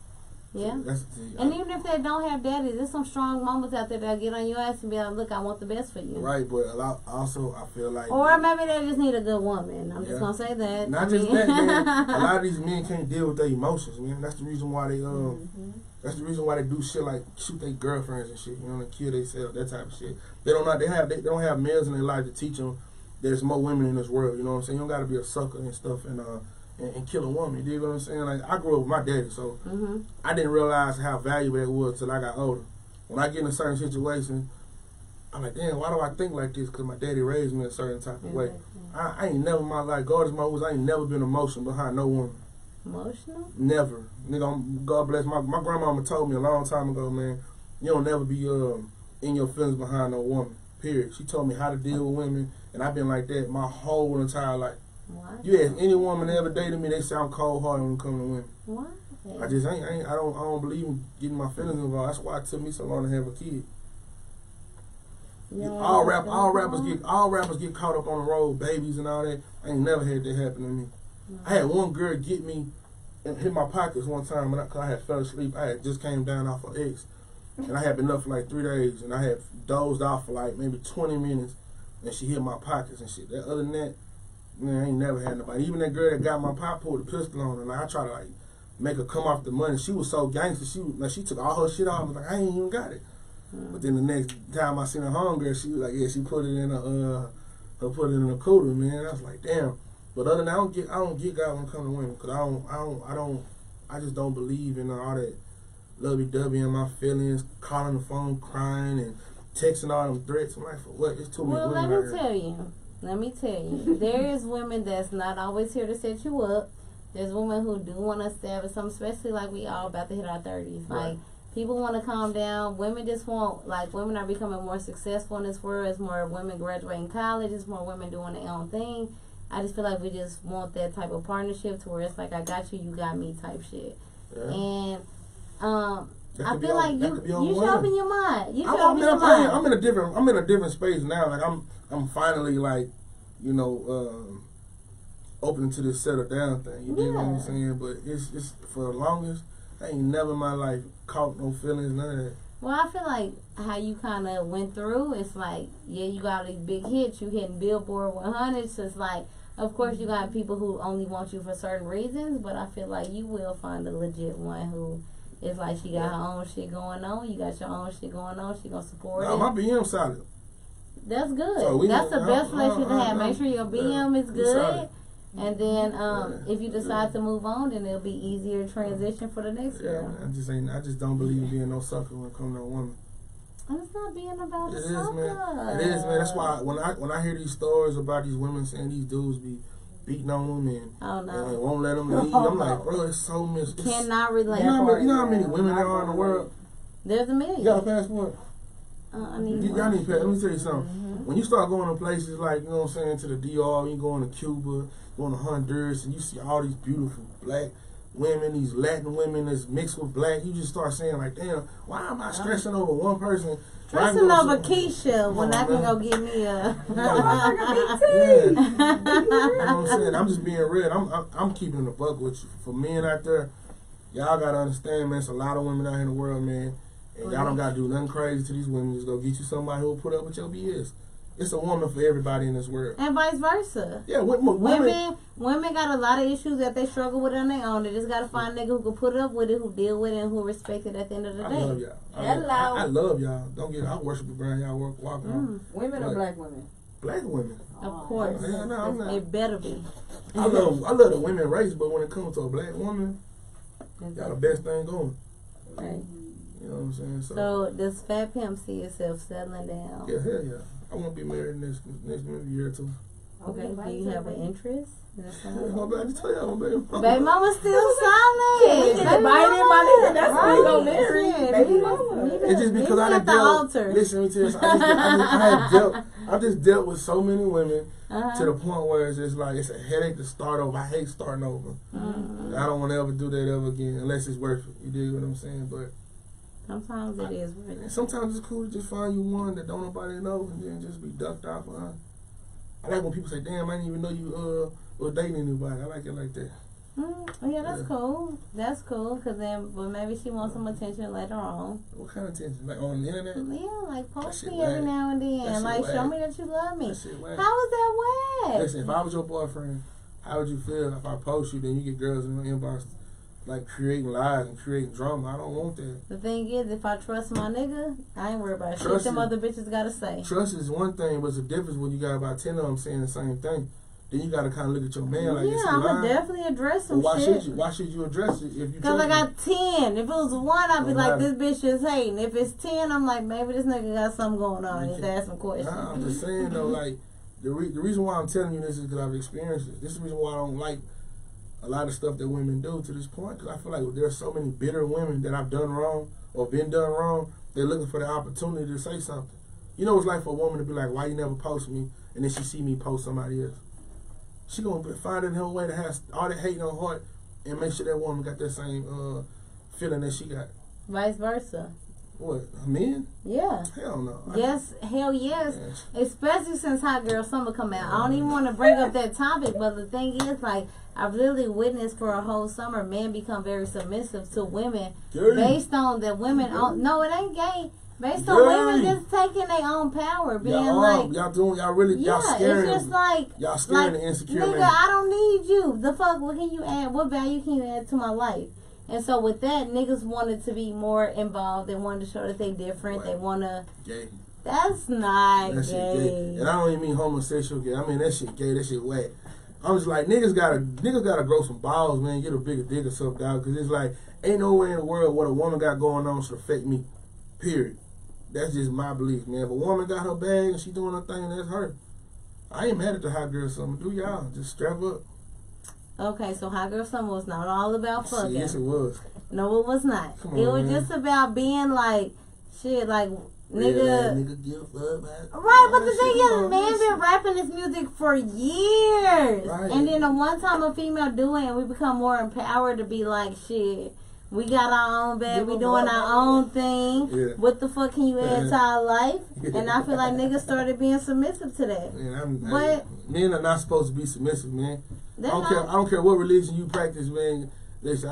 [SPEAKER 1] Yeah.
[SPEAKER 2] So
[SPEAKER 1] and even if they don't have daddies, there's some strong mamas out there that'll get on your ass and be like, look, I want the best for you.
[SPEAKER 2] Right, but also I feel like,
[SPEAKER 1] or maybe they just need a good woman. I'm just gonna say that.
[SPEAKER 2] Not just that, man. A lot of these men can't deal with their emotions, man. That's the reason why they That's the reason why they do shit like shoot their girlfriends and shit, you know, and kill themselves, that type of shit. They don't have males in their life to teach them there's more women in this world, you know what I'm saying? You don't gotta be a sucker and stuff and kill a woman, you know what I'm saying? Like, I grew up with my daddy, so I didn't realize how valuable that was till I got older. When I get in a certain situation, I'm like, damn, why do I think like this? Because my daddy raised me a certain type of way. I ain't never in my life, God is my witness, I ain't never been emotional behind no woman.
[SPEAKER 1] Emotional? Never.
[SPEAKER 2] Nigga, God bless. My grandmama told me a long time ago, man, you don't never be in your feelings behind no woman, period. She told me how to deal with women, and I've been like that my whole entire life. What? You ask any woman that ever dated me, they sound cold-hearted when it comes to women. What? I just I don't believe in getting my feelings involved. That's why it took me so long to have a kid. Yeah, all rappers get caught up on the road, babies and all that. I ain't never had that happen to me. I had one girl get me and hit my pockets one time cause I had fell asleep. I had just came down off of X, and I had been up for like 3 days, and I had dozed off for like maybe 20 minutes, and she hit my pockets and shit. Other than that, man, I ain't never had nobody. Even that girl that got my pop pulled the pistol on her. Like, I tried to like make her come off the money. She was so gangster. She took all her shit off. I was like, I ain't even got it. But then the next time I seen her homegirl, she was like, yeah, she put it in a cooler, man. I was like, damn. But other than that, I don't get God when it comes to women, cause I just don't believe in all that lovey-dovey in my feelings, calling the phone, crying, and texting all them threats. I'm like, for what? It's too many women.
[SPEAKER 1] Well, let me tell you, there is women that's not always here to set you up. There's women who do want to stab at something, especially like we all about to hit our 30s. Right. Like, people want to calm down. Women just want, like, women are becoming more successful in this world. There's more women graduating college. There's more women doing their own thing. I just feel like we just want that type of partnership to where it's like, I got you, you got me type shit. Yeah. And I feel like you should open your mind. You should open your mind.
[SPEAKER 2] I'm in a different space now. Like, I'm finally, like, you know, open to this settle down thing. You know what I'm saying? But it's for the longest, I ain't never in my life caught no feelings, none of that.
[SPEAKER 1] Well, I feel like how you kind of went through, it's like, yeah, you got these big hits, you hitting Billboard 100, so it's like, of course you got people who only want you for certain reasons, but I feel like you will find a legit one who is like, she got her own shit going on, you got your own shit going on, she gonna support it.
[SPEAKER 2] My BM solid.
[SPEAKER 1] That's good. So that's the best relationship to have. Make sure your BM is good. And then if you decide to move on, then it'll be easier to transition for the next girl.
[SPEAKER 2] I just don't believe in being no sucker when it comes to a woman.
[SPEAKER 1] And it's not being about
[SPEAKER 2] it
[SPEAKER 1] a
[SPEAKER 2] is, man.
[SPEAKER 1] sucker.
[SPEAKER 2] It is, man. That's why when I hear these stories about these women saying these dudes be beating on them and, and won't let them leave, I'm like, bro, it's so much.
[SPEAKER 1] Cannot relate.
[SPEAKER 2] You know how many women there are in the world?
[SPEAKER 1] There's a million.
[SPEAKER 2] You got a passport?
[SPEAKER 1] I need
[SPEAKER 2] Y'all need passport. Let me tell you something. When you start going to places like, you know what I'm saying, to the DR, you going to Cuba, going to Honduras, and you see all these beautiful black women, these Latin women that's mixed with black, you just start saying like, damn, why am I stressing over one person?
[SPEAKER 1] Stressing over Keisha when I can go get me a.
[SPEAKER 2] You know what I'm saying? I'm just being real. I'm keeping the buck with you. For men out there, y'all gotta understand, man. It's a lot of women out here in the world, man. And y'all don't gotta do nothing crazy to these women. Just go get you somebody who will put up with your BS. It's a woman for everybody in this world.
[SPEAKER 1] And vice versa.
[SPEAKER 2] Yeah,
[SPEAKER 1] women got a lot of issues that they struggle with on their own. They just got to find a nigga who can put up with it, who deal with it, and who respect it at the end of the day.
[SPEAKER 2] I love y'all. I love y'all. Don't get it. I worship the brand y'all walking on.
[SPEAKER 3] Women or black women?
[SPEAKER 2] Black women.
[SPEAKER 1] Of course. It better be.
[SPEAKER 2] I love the women race, but when it comes to a black woman, y'all the best thing going.
[SPEAKER 1] Right.
[SPEAKER 2] You know what I'm saying?
[SPEAKER 1] So does Fat Pimp see yourself settling down?
[SPEAKER 2] Yeah, hell yeah. I want to be married next year or two.
[SPEAKER 1] Okay, do you have an interest?
[SPEAKER 2] I just tell y'all, baby.
[SPEAKER 1] Baby mama's still solid.
[SPEAKER 3] That's why you gonna marry. Baby mama.
[SPEAKER 2] It's just because I dealt. Listen, let me tell you, I just dealt with so many women to the point where it's just like it's a headache to start over. I hate starting over. I don't want to ever do that ever again unless it's worth it. You dig what I'm saying? But
[SPEAKER 1] sometimes it is worth it.
[SPEAKER 2] Sometimes it's cool to just find you one that don't nobody know and then just be ducked off behind. I like when people say, damn, I didn't even know you were dating anybody. I like it like that.
[SPEAKER 1] Yeah, that's cool. That's cool, because then maybe she wants some attention later on.
[SPEAKER 2] What kind of attention? Like on the internet?
[SPEAKER 1] Yeah, like post me every now and then. Like, show me that you love me. How is that whack?
[SPEAKER 2] Listen, if I was your boyfriend, how would you feel if I post you, then you get girls in your inbox like creating lies and creating drama? I don't want that.
[SPEAKER 1] The thing is, if I trust my nigga, I ain't worried about shit them other bitches gotta say.
[SPEAKER 2] Trust is one thing, but it's a difference when you got about 10 of them saying the same thing. Then you gotta kind of look at your man like,
[SPEAKER 1] yeah, I'm gonna definitely address some shit.
[SPEAKER 2] Why should you address it if you?
[SPEAKER 1] Because I got 10. If it was 1, I'd be like, this bitch is hating. If it's 10, I'm like, maybe this nigga got something going on. I need to ask some questions.
[SPEAKER 2] Nah, I'm just saying though, like the reason why I'm telling you this is because I've experienced it. This is the reason why I don't like a lot of stuff that women do to this point, because I feel like there's so many bitter women that I've done wrong or been done wrong. They're looking for the opportunity to say something. You know what it's like for a woman to be like, why you never post me? And then she see me post somebody else. She gonna find it in her way to have all that hate in her heart and make sure that woman got that same feeling that she got.
[SPEAKER 1] Vice versa.
[SPEAKER 2] What, men?
[SPEAKER 1] Yeah.
[SPEAKER 2] Hell no.
[SPEAKER 1] Yes, hell yes. Especially since Hot Girl Summer come out. I don't even want to bring up that topic, but the thing is, like, I've literally witnessed for a whole summer men become very submissive to women based on that women. No, it ain't gay. Based on women just taking their own power, being like,
[SPEAKER 2] y'all scaring.
[SPEAKER 1] It's just like,
[SPEAKER 2] y'all scaring the insecure
[SPEAKER 1] nigga,
[SPEAKER 2] man.
[SPEAKER 1] I don't need you. The fuck, what can you add? What value can you add to my life? And so with that, niggas wanted to be more involved. They wanted to show that they different. They want to.
[SPEAKER 2] Gay.
[SPEAKER 1] That's not
[SPEAKER 2] that
[SPEAKER 1] gay.
[SPEAKER 2] Shit gay. And I don't even mean homosexual gay. I mean that shit gay. That shit whack. I'm just like, niggas gotta grow some balls, man. Get a bigger dick or something, dog. Because it's like, ain't no way in the world what a woman got going on should affect me. Period. That's just my belief, man. If a woman got her bag and she doing her thing, that's her. I ain't mad at the Hot Girl Summer. Do y'all. Just strap up.
[SPEAKER 1] Okay, so Hot Girl Summer was not all about fucking.
[SPEAKER 2] Yes, it was.
[SPEAKER 1] No, it was not.
[SPEAKER 2] Come on,
[SPEAKER 1] it was
[SPEAKER 2] man.
[SPEAKER 1] just about being like, shit, like, nigga
[SPEAKER 2] give a fuck about.
[SPEAKER 1] Right, but the thing is, man been rapping this music for years.
[SPEAKER 2] Right.
[SPEAKER 1] And then the one time a female do it and we become more empowered to be like, shit, we got our own bag, we doing our own thing.
[SPEAKER 2] Yeah.
[SPEAKER 1] What the fuck can you add to our life? And I feel like niggas started being submissive to that.
[SPEAKER 2] Man, men are not supposed to be submissive, man. I don't care what religion you practice, man. Listen,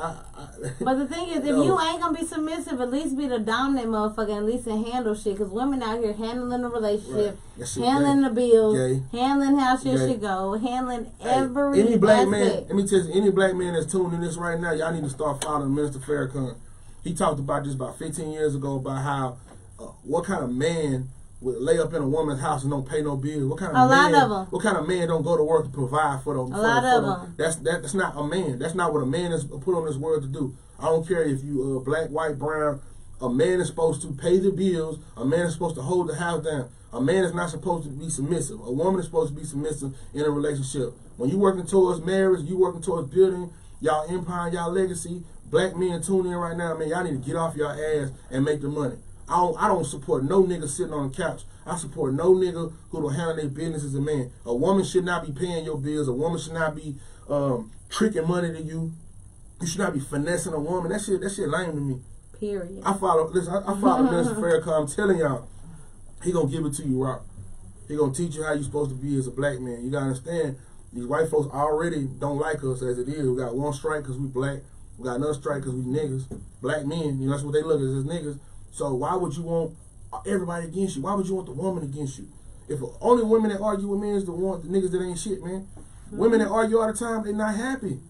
[SPEAKER 1] but the thing is, if you ain't gonna be submissive, at least be the dominant motherfucker and at least handle shit. Because women out here handling the relationship, handling the bills, handling how shit should go, handling every
[SPEAKER 2] any black
[SPEAKER 1] aspect.
[SPEAKER 2] Man, let me tell you, any black man that's tuning this right now, y'all need to start following Minister Farrakhan. He talked about this about 15 years ago about how what kind of man would lay up in a woman's house and don't pay no bills. What kind of man don't go to work to provide for them? That's not a man. That's not what a man is put on this world to do. I don't care if you black, white, brown, A man is supposed to pay the bills. A man is supposed to hold the house down. A man is not supposed to be submissive. A woman is supposed to be submissive in a relationship. When you working towards marriage, you working towards building y'all empire, y'all legacy. Black men tune in right now, man. Y'all need to get off your ass and make the money. I don't support no nigga sitting on the couch. I support no nigga who don't handle their business as a man. A woman should not be paying your bills. A woman should not be tricking money to you. You should not be finessing a woman. That shit lame to me.
[SPEAKER 1] Period.
[SPEAKER 2] I follow Mr. Farrakhan. I'm telling y'all, he gonna give it to you raw. He gonna teach you how you supposed to be as a black man. You gotta understand, these white folks already don't like us as it is. We got one strike because we black. We got another strike because we niggas. Black men, you know, that's what they look at as niggas. So why would you want everybody against you? Why would you want the woman against you? If only women that argue with men is the niggas that ain't shit, man. Mm-hmm. Women that argue all the time, they're not happy.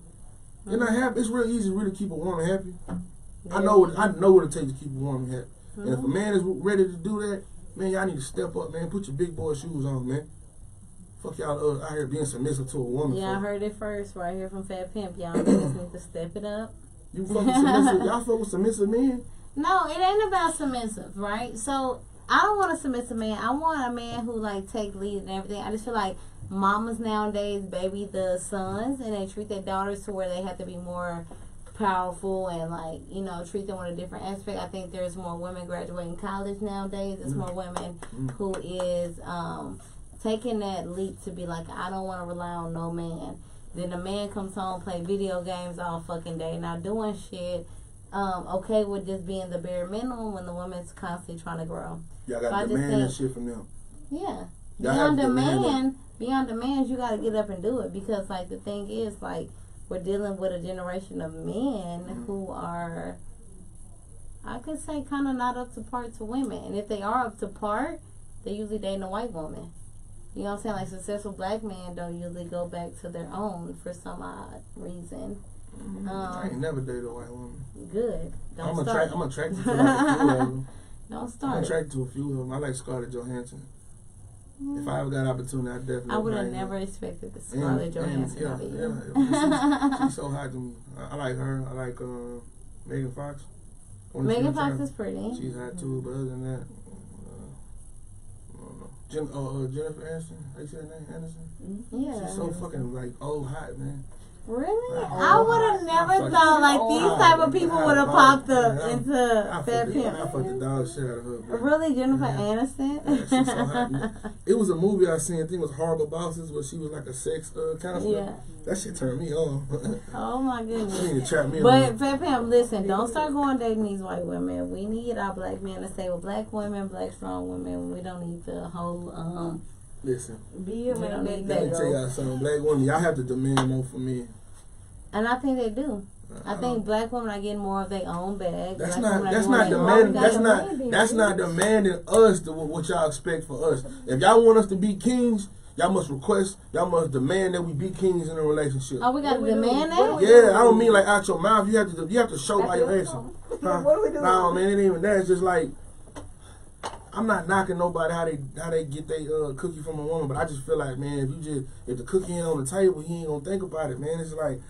[SPEAKER 2] They're not happy. It's real easy to really keep a woman happy. Yeah. I know what it takes to keep a woman happy. Mm-hmm. And if a man is ready to do that, man, y'all need to step up, man. Put your big boy shoes on, man. Fuck y'all out here being submissive to a woman.
[SPEAKER 1] Yeah, I heard it first right here from Fat Pimp. Y'all niggas need to step it up.
[SPEAKER 2] You fucking submissive. Y'all fuck with submissive men?
[SPEAKER 1] No, it ain't about submissive, right? So I don't want a submissive man. I want a man who like take lead and everything. I just feel like mamas nowadays baby the sons and they treat their daughters to where they have to be more powerful and like, you know, treat them with a different aspect. I think there's more women graduating college nowadays. There's more women who is taking that leap to be like, I don't want to rely on no man. Then the man comes home, play video games all fucking day, not doing shit. Okay with just being the bare minimum when the woman's constantly trying to grow.
[SPEAKER 2] Y'all got to demand that shit from them.
[SPEAKER 1] Yeah. Beyond demand, you got to get up and do it because, like, the thing is, like, we're dealing with a generation of men who are, I could say, kind of not up to par to women. And if they are up to par, they usually dating a white woman. You know what I'm saying? Like, successful black men don't usually go back to their own for some odd reason.
[SPEAKER 2] I ain't never dated a white woman.
[SPEAKER 1] Good.
[SPEAKER 2] I'm attracted to like a few of them.
[SPEAKER 1] Don't start.
[SPEAKER 2] I'm attracted to a few of them. I like Scarlett Johansson. If I ever got an opportunity, I definitely.
[SPEAKER 1] I would have never expected the Scarlett Johansson out of you.
[SPEAKER 2] She's so hot to me. I like her. I like Megan Fox.
[SPEAKER 1] Megan Fox is pretty.
[SPEAKER 2] She's hot too, but other than that, I don't know. Jennifer Aniston. How you say her name? Aniston.
[SPEAKER 1] Yeah.
[SPEAKER 2] She's so fucking like old hot, man.
[SPEAKER 1] Really? I would have never thought like these type of people would have popped up into Fat Pimp.
[SPEAKER 2] I fucked the dog shit out of her. Bro.
[SPEAKER 1] Really, Jennifer Aniston?
[SPEAKER 2] Yeah, she's so hot. It was a movie I seen. I think it was Horrible Bosses, where she was like a sex counselor. Yeah. That shit turned me on.
[SPEAKER 1] Oh my goodness.
[SPEAKER 2] She need to trap me.
[SPEAKER 1] But Fat Pimp, listen, don't start going dating these white women. We need our black men to stay with black women, black strong women. We don't need the whole
[SPEAKER 2] listen.
[SPEAKER 3] Be a man.
[SPEAKER 2] Let me tell y'all something. Black women, y'all have to demand more from me.
[SPEAKER 1] And I think they do. I think black women are getting more of their own bag.
[SPEAKER 2] That's not demanding. That's not demanding us to what y'all expect for us. If y'all want us to be kings, y'all must request. Y'all must demand that we be kings in a relationship.
[SPEAKER 1] Oh, we got to demand that?
[SPEAKER 2] Yeah, I don't mean like out your mouth. You have to show by your action.
[SPEAKER 3] What do we do?
[SPEAKER 2] No, man, it ain't even that. It's just like, I'm not knocking nobody how they get their cookie from a woman, but I just feel like, man, if the cookie ain't on the table, he ain't gonna think about it, man. It's like,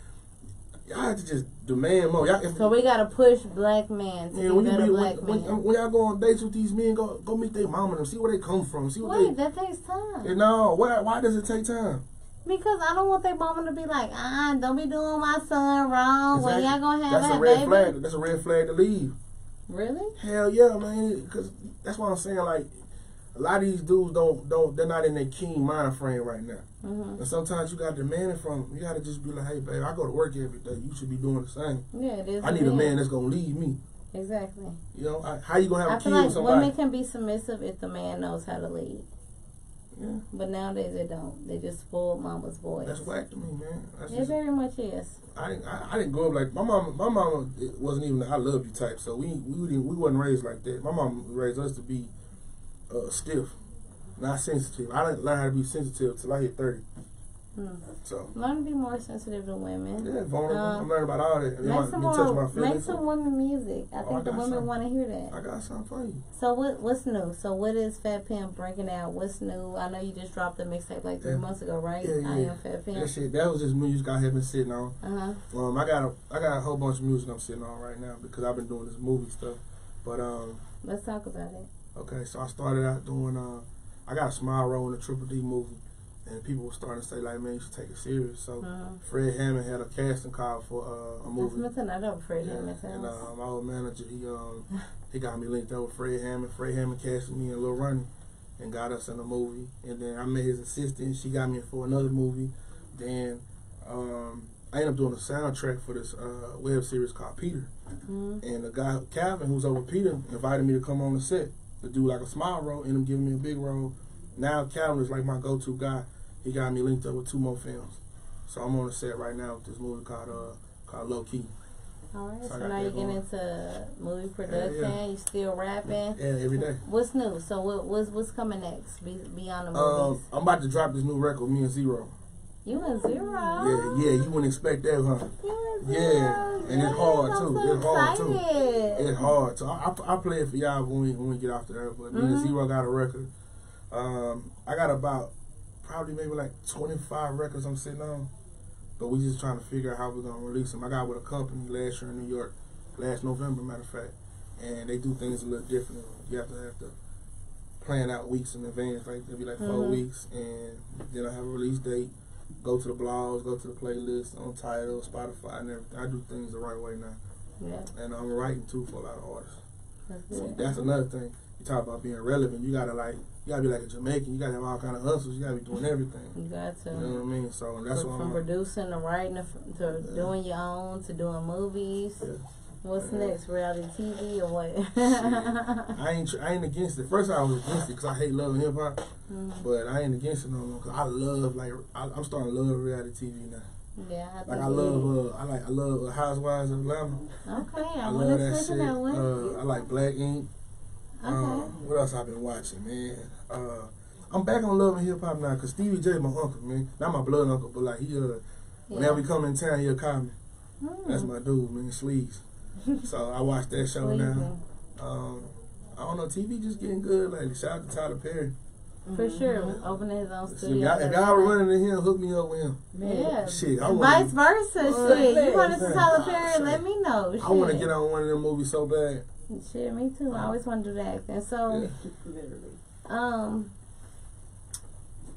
[SPEAKER 2] y'all have to just demand more.
[SPEAKER 1] So we gotta push black men to be better black men.
[SPEAKER 2] When y'all go on dates with these men, go meet their mama and see where they come from. See what
[SPEAKER 1] that takes time.
[SPEAKER 2] No, why does it take time?
[SPEAKER 1] Because I don't want their mama to be like, don't be doing my son wrong. Exactly. When y'all gonna have that
[SPEAKER 2] red
[SPEAKER 1] baby?
[SPEAKER 2] Flag. That's a red flag to leave.
[SPEAKER 1] Really?
[SPEAKER 2] Hell yeah, man. Because that's what I'm saying. Like, a lot of these dudes they're not in their keen mind frame right now. Mm-hmm. And sometimes you got to demand it from them. You got to just be like, hey, babe, I go to work every day. You should be doing the same.
[SPEAKER 1] Yeah, it is.
[SPEAKER 2] I need a man that's going to lead me.
[SPEAKER 1] Exactly.
[SPEAKER 2] You know, how you going to have a kid with somebody?
[SPEAKER 1] I feel like women can be submissive if the man knows how to lead. Yeah. But nowadays they don't. They just spoil mama's boys.
[SPEAKER 2] That's whack to me, man.
[SPEAKER 1] It very much is.
[SPEAKER 2] I didn't grow up like my mama. My mama wasn't even the I love you type. So we wasn't raised like that. My mama raised us to be stiff, not sensitive. I didn't learn how to be sensitive till I hit 30. So
[SPEAKER 1] learn to be more sensitive to women.
[SPEAKER 2] Yeah, vulnerable. I'm learning about all that.
[SPEAKER 1] Make some women music. I think the women want to hear that.
[SPEAKER 2] I got something for you.
[SPEAKER 1] So what's new? So what is Fat Pimp bringing out? What's new? I know you just dropped the mixtape like 3 months ago, right?
[SPEAKER 2] Yeah.
[SPEAKER 1] I Am Fat Pimp.
[SPEAKER 2] That was just music I have been sitting on. I got a whole bunch of music I'm sitting on right now because I've been doing this movie stuff. But
[SPEAKER 1] let's talk about it.
[SPEAKER 2] Okay, so I started out doing I got a small role in the Triple D movie, and people were starting to say like, man, you should take it serious. So Fred Hammond had a casting call for a movie.
[SPEAKER 1] I know Fred Hammond.
[SPEAKER 2] And my old manager, he got me linked up with Fred Hammond. Fred Hammond casted me in Lil Ronnie and got us in a movie. And then I met his assistant. She got me for another movie. Then I ended up doing a soundtrack for this web series called Peter. And the guy, Calvin, who's over Peter, invited me to come on the set to do like a small role, and him giving me a big role. Now Calvin is like my go-to guy. He got me linked up with 2 more films. So I'm on the set right now with this movie called Low Key.
[SPEAKER 1] All right, so now you're getting into movie production. Yeah. You still rapping?
[SPEAKER 2] Yeah, every day.
[SPEAKER 1] What's new? So what's coming next beyond the movies?
[SPEAKER 2] I'm about to drop this new record, me and Zero.
[SPEAKER 1] You and Zero?
[SPEAKER 2] Yeah, you wouldn't expect that, huh? Yeah, and it's hard too. It's hard. So I play it for y'all when we get off the air. But me and Zero got a record. I got about probably maybe like 25 records I'm sitting on. But we just trying to figure out how we're gonna release them. I got with a company last year in New York, last November, matter of fact, and they do things a little different. You have to plan out weeks in advance. Like it'll be like 4 weeks, and then I have a release date. Go to the blogs, go to the playlist on Tidal, Spotify, and everything. I do things the right way now. Yeah. And I'm writing too for a lot of artists. So that's another thing. You talk about being relevant. You gotta be like a Jamaican. You gotta have all kind of hustles. You gotta be doing everything.
[SPEAKER 1] You got to.
[SPEAKER 2] You know what I mean? So that's what
[SPEAKER 1] from producing to writing to doing your own to doing movies. Yeah. What's next? Reality TV or what?
[SPEAKER 2] I ain't against it. First I was against it because I hate love and hip hop, but I ain't against it no more because I love I'm starting to love reality TV now.
[SPEAKER 1] Yeah,
[SPEAKER 2] I love Housewives of Atlanta.
[SPEAKER 1] Okay, I
[SPEAKER 2] love that
[SPEAKER 1] shit. That one.
[SPEAKER 2] I like Black Ink.
[SPEAKER 1] Okay.
[SPEAKER 2] What else I've been watching, man? I'm back on love and hip hop now because Stevie J my uncle, man. Not my blood uncle, but like whenever he come in town, he'll call me. That's my dude, man. Sleeves. So I watch that show now. I don't know, TV just getting good lately. Shout out to Tyler Perry.
[SPEAKER 1] For sure, opening his own studio.
[SPEAKER 2] If y'all were running to him, hook me up with him.
[SPEAKER 1] Yeah.
[SPEAKER 2] Shit,
[SPEAKER 1] vice versa. Shit, you want to see Tyler Perry? Let me know. Shit.
[SPEAKER 2] I want to get on one of them movies so bad.
[SPEAKER 1] Shit, me too. I always want to do the acting. So,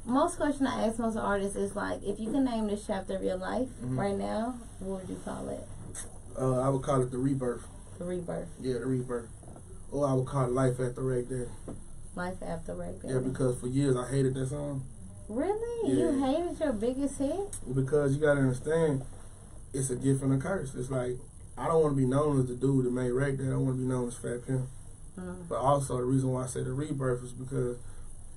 [SPEAKER 1] most question I ask most artists is like, if you can name this chapter of your life right now, what would you call it?
[SPEAKER 2] I would call it the rebirth.
[SPEAKER 1] The rebirth.
[SPEAKER 2] Yeah, the rebirth. Or I would call it Life After RackDaddy.
[SPEAKER 1] Life After RackDaddy.
[SPEAKER 2] Yeah, because for years I hated that song.
[SPEAKER 1] Really? Yeah. You hated your biggest hit?
[SPEAKER 2] Because you gotta understand, it's a gift and a curse. It's like, I don't want to be known as the dude that made RackDaddy. I want to be known as Fat Pimp. But also the reason why I say the rebirth is because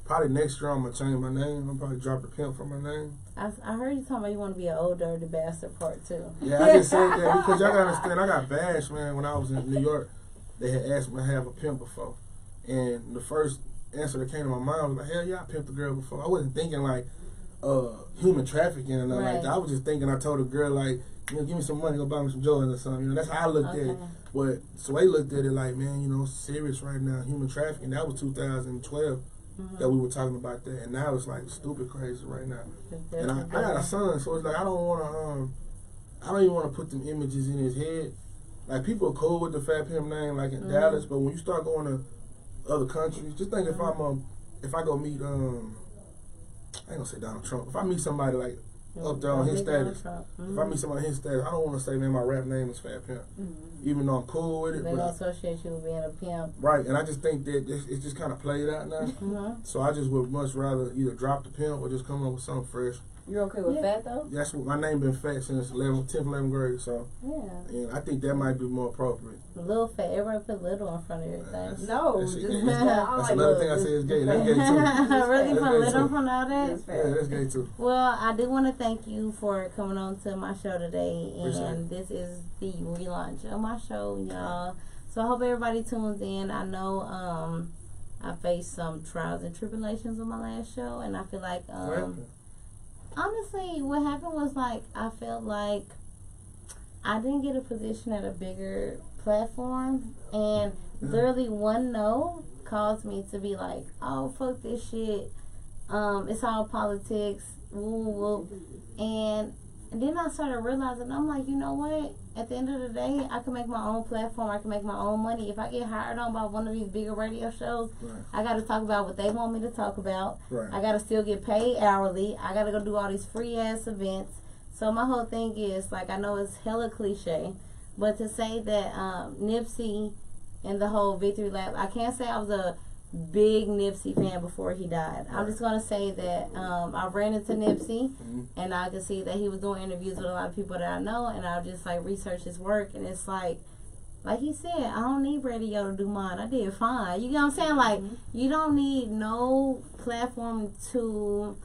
[SPEAKER 2] probably next year I'm gonna change my name. I'm probably drop the Pimp from my name.
[SPEAKER 1] I heard you talking about you want to be an old dirty bastard part 2.
[SPEAKER 2] Yeah, I just said that because y'all gotta understand. I got bashed, man, when I was in New York. They had asked me to have a pimp before, and the first answer that came to my mind was like, "Hell yeah, I pimped a girl before." I wasn't thinking like human trafficking or nothing like that. I was just thinking I told a girl like, you know, give me some money, go buy me some Jordans or something. You know, that's how I looked at it. But Sway looked at it like, man, you know, serious right now, human trafficking. That was 2012 that we were talking about that, and now it's like stupid crazy right now. And I got a son, so it's like I don't even want to put them images in his head. Like people are cool with the Fat Pimp name, like in Dallas, but when you start going to other countries, just think if I go meet I ain't gonna say Donald Trump. If I meet somebody like up there on his status, if I meet somebody on his status, I don't want to say, man, my rap name is Fat Pimp, even though I'm cool with it.
[SPEAKER 1] They don't associate you with being a pimp,
[SPEAKER 2] right? And I just think that it's just kind of played out now. So I just would much rather either drop the pimp or just come up with something fresh.
[SPEAKER 3] You're okay with Fat though?
[SPEAKER 2] That's what my name been Fat since 10th, 11th grade. So and I think that might be more appropriate.
[SPEAKER 1] Little Fat, everybody put little in front of everything.
[SPEAKER 2] That's another thing I say is gay. That's gay too.
[SPEAKER 1] Really put little in front of all that?
[SPEAKER 2] Yeah, that's gay too.
[SPEAKER 1] Well, I do want to thank you for coming on to my show today, and this is the relaunch of my show, y'all. So I hope everybody tunes in. I know I faced some trials and tribulations on my last show, and I feel like honestly, what happened was like I felt like I didn't get a position at a bigger platform, and literally one no caused me to be like, oh fuck this shit, it's all politics, woo woo, and And then I started realizing, I'm like, you know what? At the end of the day, I can make my own platform. I can make my own money. If I get hired on by one of these bigger radio shows, I got to talk about what they want me to talk about. I got to still get paid hourly. I got to go do all these free-ass events. So my whole thing is, like, I know it's hella cliche, but to say that Nipsey and the whole Victory Lap, I can't say I was a big Nipsey fan before he died. I'm just going to say that I ran into Nipsey, and I could see that he was doing interviews with a lot of people that I know, and I just, like, research his work, and it's like he said, I don't need radio to do mine. I did fine. You know what I'm saying? Like, you don't need no platform to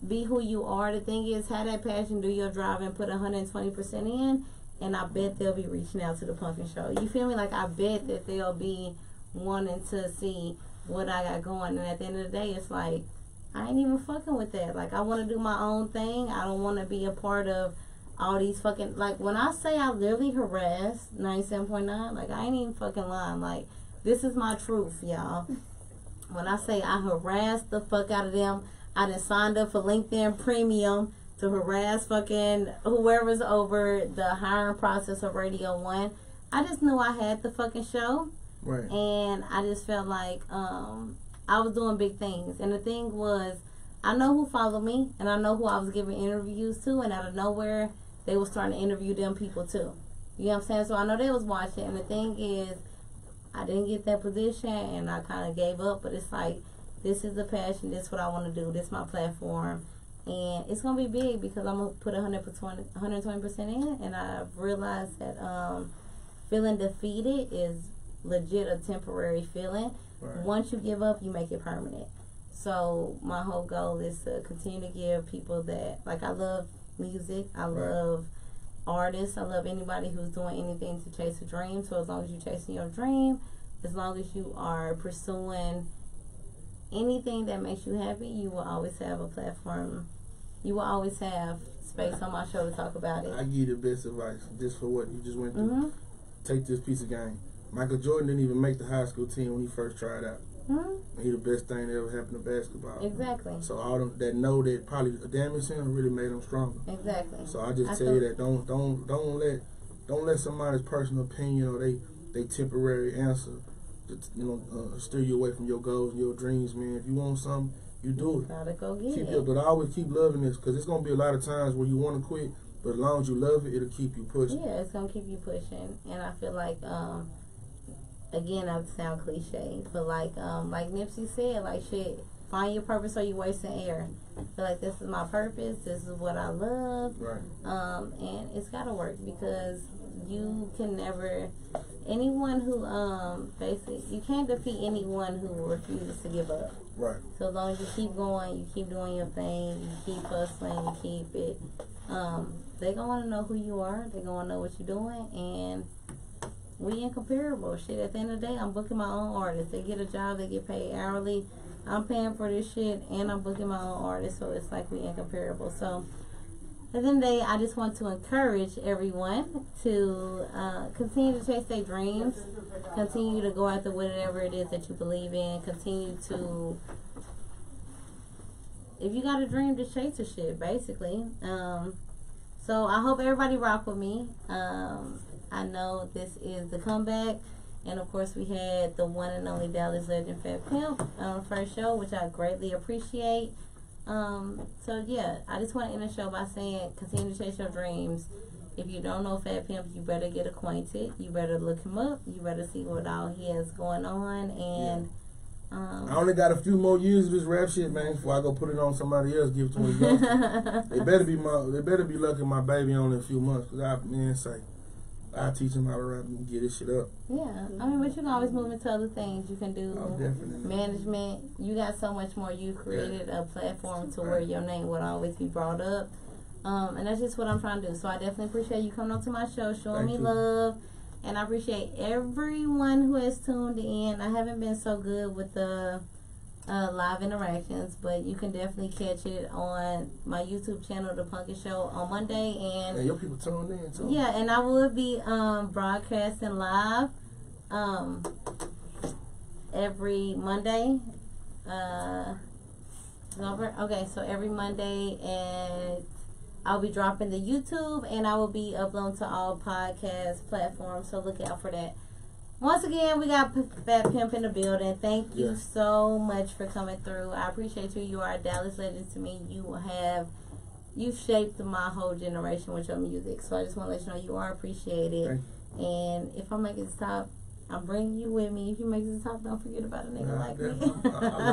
[SPEAKER 1] be who you are. The thing is, have that passion, do your drive, and put 120% in, and I bet they'll be reaching out to the Pumpkin Show. You feel me? Like, I bet that they'll be wanting to see what I got going, and at the end of the day, it's like, I ain't even fucking with that. Like, I want to do my own thing. I don't want to be a part of all these fucking, like, when I say I literally harassed 97.9, like, I ain't even fucking lying. Like, this is my truth, y'all. When I say I harassed the fuck out of them, I done signed up for LinkedIn Premium to harass fucking whoever's over the hiring process of Radio 1. I just knew I had the fucking show.
[SPEAKER 2] Right.
[SPEAKER 1] And I just felt like I was doing big things. And the thing was, I know who followed me, and I know who I was giving interviews to, and out of nowhere, they were starting to interview them people too. You know what I'm saying? So I know they was watching, and the thing is, I didn't get that position, and I kind of gave up, but it's like, this is the passion, this is what I want to do, this is my platform, and it's going to be big because I'm going to put 120% in, and I've realized that feeling defeated is legit a temporary feeling. Once you give up, you make it permanent. So my whole goal is to continue to give people that, like, I love music, I love artists, I love anybody who's doing anything to chase a dream. So as long as you're chasing your dream, as long as you are pursuing anything that makes you happy, you will always have a platform. You will always have space on my show to talk about it.
[SPEAKER 2] I give you the best advice just for what you just went through. Take this piece of game. Michael Jordan didn't even make the high school team when he first tried out. He the best thing that ever happened to basketball.
[SPEAKER 1] Exactly.
[SPEAKER 2] So all them that know that probably damaged him really made him stronger.
[SPEAKER 1] Exactly.
[SPEAKER 2] So I just tell you that don't let somebody's personal opinion or they temporary answer steer you away from your goals and your dreams, man. If you want something, you do it.
[SPEAKER 1] Gotta go get it.
[SPEAKER 2] But I always keep loving this because it's gonna be a lot of times where you want to quit, but as long as you love it, it'll keep you pushing.
[SPEAKER 1] Yeah, it's gonna keep you pushing, and I feel like again, I sound cliche, but like Nipsey said, like, shit, find your purpose or you wasting air. I feel like this is my purpose, this is what I love, and it's gotta work because you can never, anyone who basically, you can't defeat anyone who refuses to give up.
[SPEAKER 2] Right.
[SPEAKER 1] So as long as you keep going, you keep doing your thing, you keep hustling, you keep it, they gonna want to know who you are, they gonna want to know what you're doing, and we incomparable. Shit, at the end of the day, I'm booking my own artists. They get a job, they get paid hourly. I'm paying for this shit, and I'm booking my own artists, so it's like we incomparable. So at the end of the day, I just want to encourage everyone to continue to chase their dreams, continue to go after whatever it is that you believe in, continue to, if you got a dream, just chase the shit, basically. So I hope everybody rock with me. I know this is the comeback, and of course we had the one and only Dallas legend Fat Pimp on the first show, which I greatly appreciate. So yeah, I just want to end the show by saying, continue to chase your dreams. If you don't know Fat Pimp, you better get acquainted. You better look him up. You better see what all he has going on. And
[SPEAKER 2] I only got a few more years of this rap shit, man, before I go put it on somebody else, give it to one. They better be lucky my baby only a few months, because I teach him how to rap and get this shit up.
[SPEAKER 1] Yeah, I mean, but you can always move into other things. You can do management. You got so much more. You created a platform to where your name would always be brought up. And that's just what I'm trying to do. So I definitely appreciate you coming on to my show, showing me love. And I appreciate everyone who has tuned in. I haven't been so good with the live interactions, but you can definitely catch it on my YouTube channel, The Punkin Show, on Monday. And
[SPEAKER 2] your people tuned in too.
[SPEAKER 1] Yeah, and I will be broadcasting live every Monday. Okay, so every Monday at I'll be dropping the YouTube, and I will be uploading to all podcast platforms, so look out for that. Once again, we got Fat Pimp in the building. Thank you so much for coming through. I appreciate you. You are a Dallas legend to me. You've shaped my whole generation with your music. So I just want to let you know you are appreciated. And if I make it to the top, I'm bringing you with me. If you make it to the top, don't forget about a nigga like me.
[SPEAKER 2] I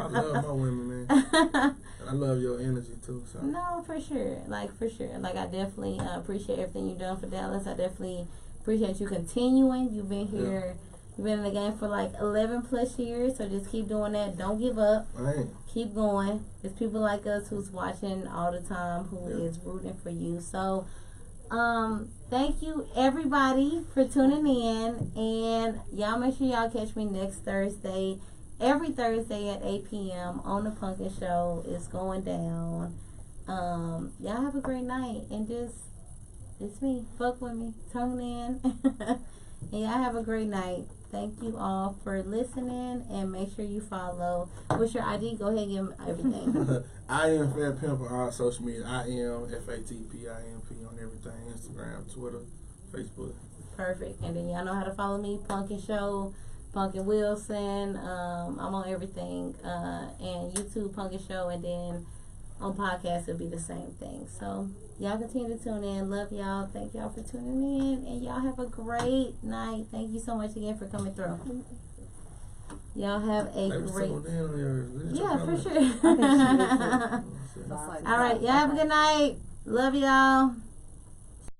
[SPEAKER 2] love my women, man. And I love your energy too. So.
[SPEAKER 1] No, for sure. Like, I definitely appreciate everything you've done for Dallas. I definitely appreciate you continuing. You've been here. You've been in the game for like 11 plus years. So just keep doing that. Don't give up. Keep going. There's people like us who's watching all the time who is rooting for you. So, thank you everybody for tuning in, and y'all make sure y'all catch me next Thursday, every Thursday at 8 p.m. on the Pumpkin Show. It's going down. Y'all have a great night, and it's me. Fuck with me. Tune in. And y'all have a great night. Thank you all for listening, and make sure you follow. What's your ID? Go ahead and give them everything.
[SPEAKER 2] I am Fat Pimp on all social media. I am FATPIMP on everything. Instagram, Twitter, Facebook.
[SPEAKER 1] Perfect. And then y'all know how to follow me. Pumpkin Show, Pumpkin Wilson. I'm on everything. And YouTube, Pumpkin Show, and then on podcast it'll be the same thing. So y'all continue to tune in. Love y'all. Thank y'all for tuning in, and y'all have a great night. Thank you so much again for coming through. Y'all have a great. Yeah, for sure. All right, y'all have a good night. Love y'all.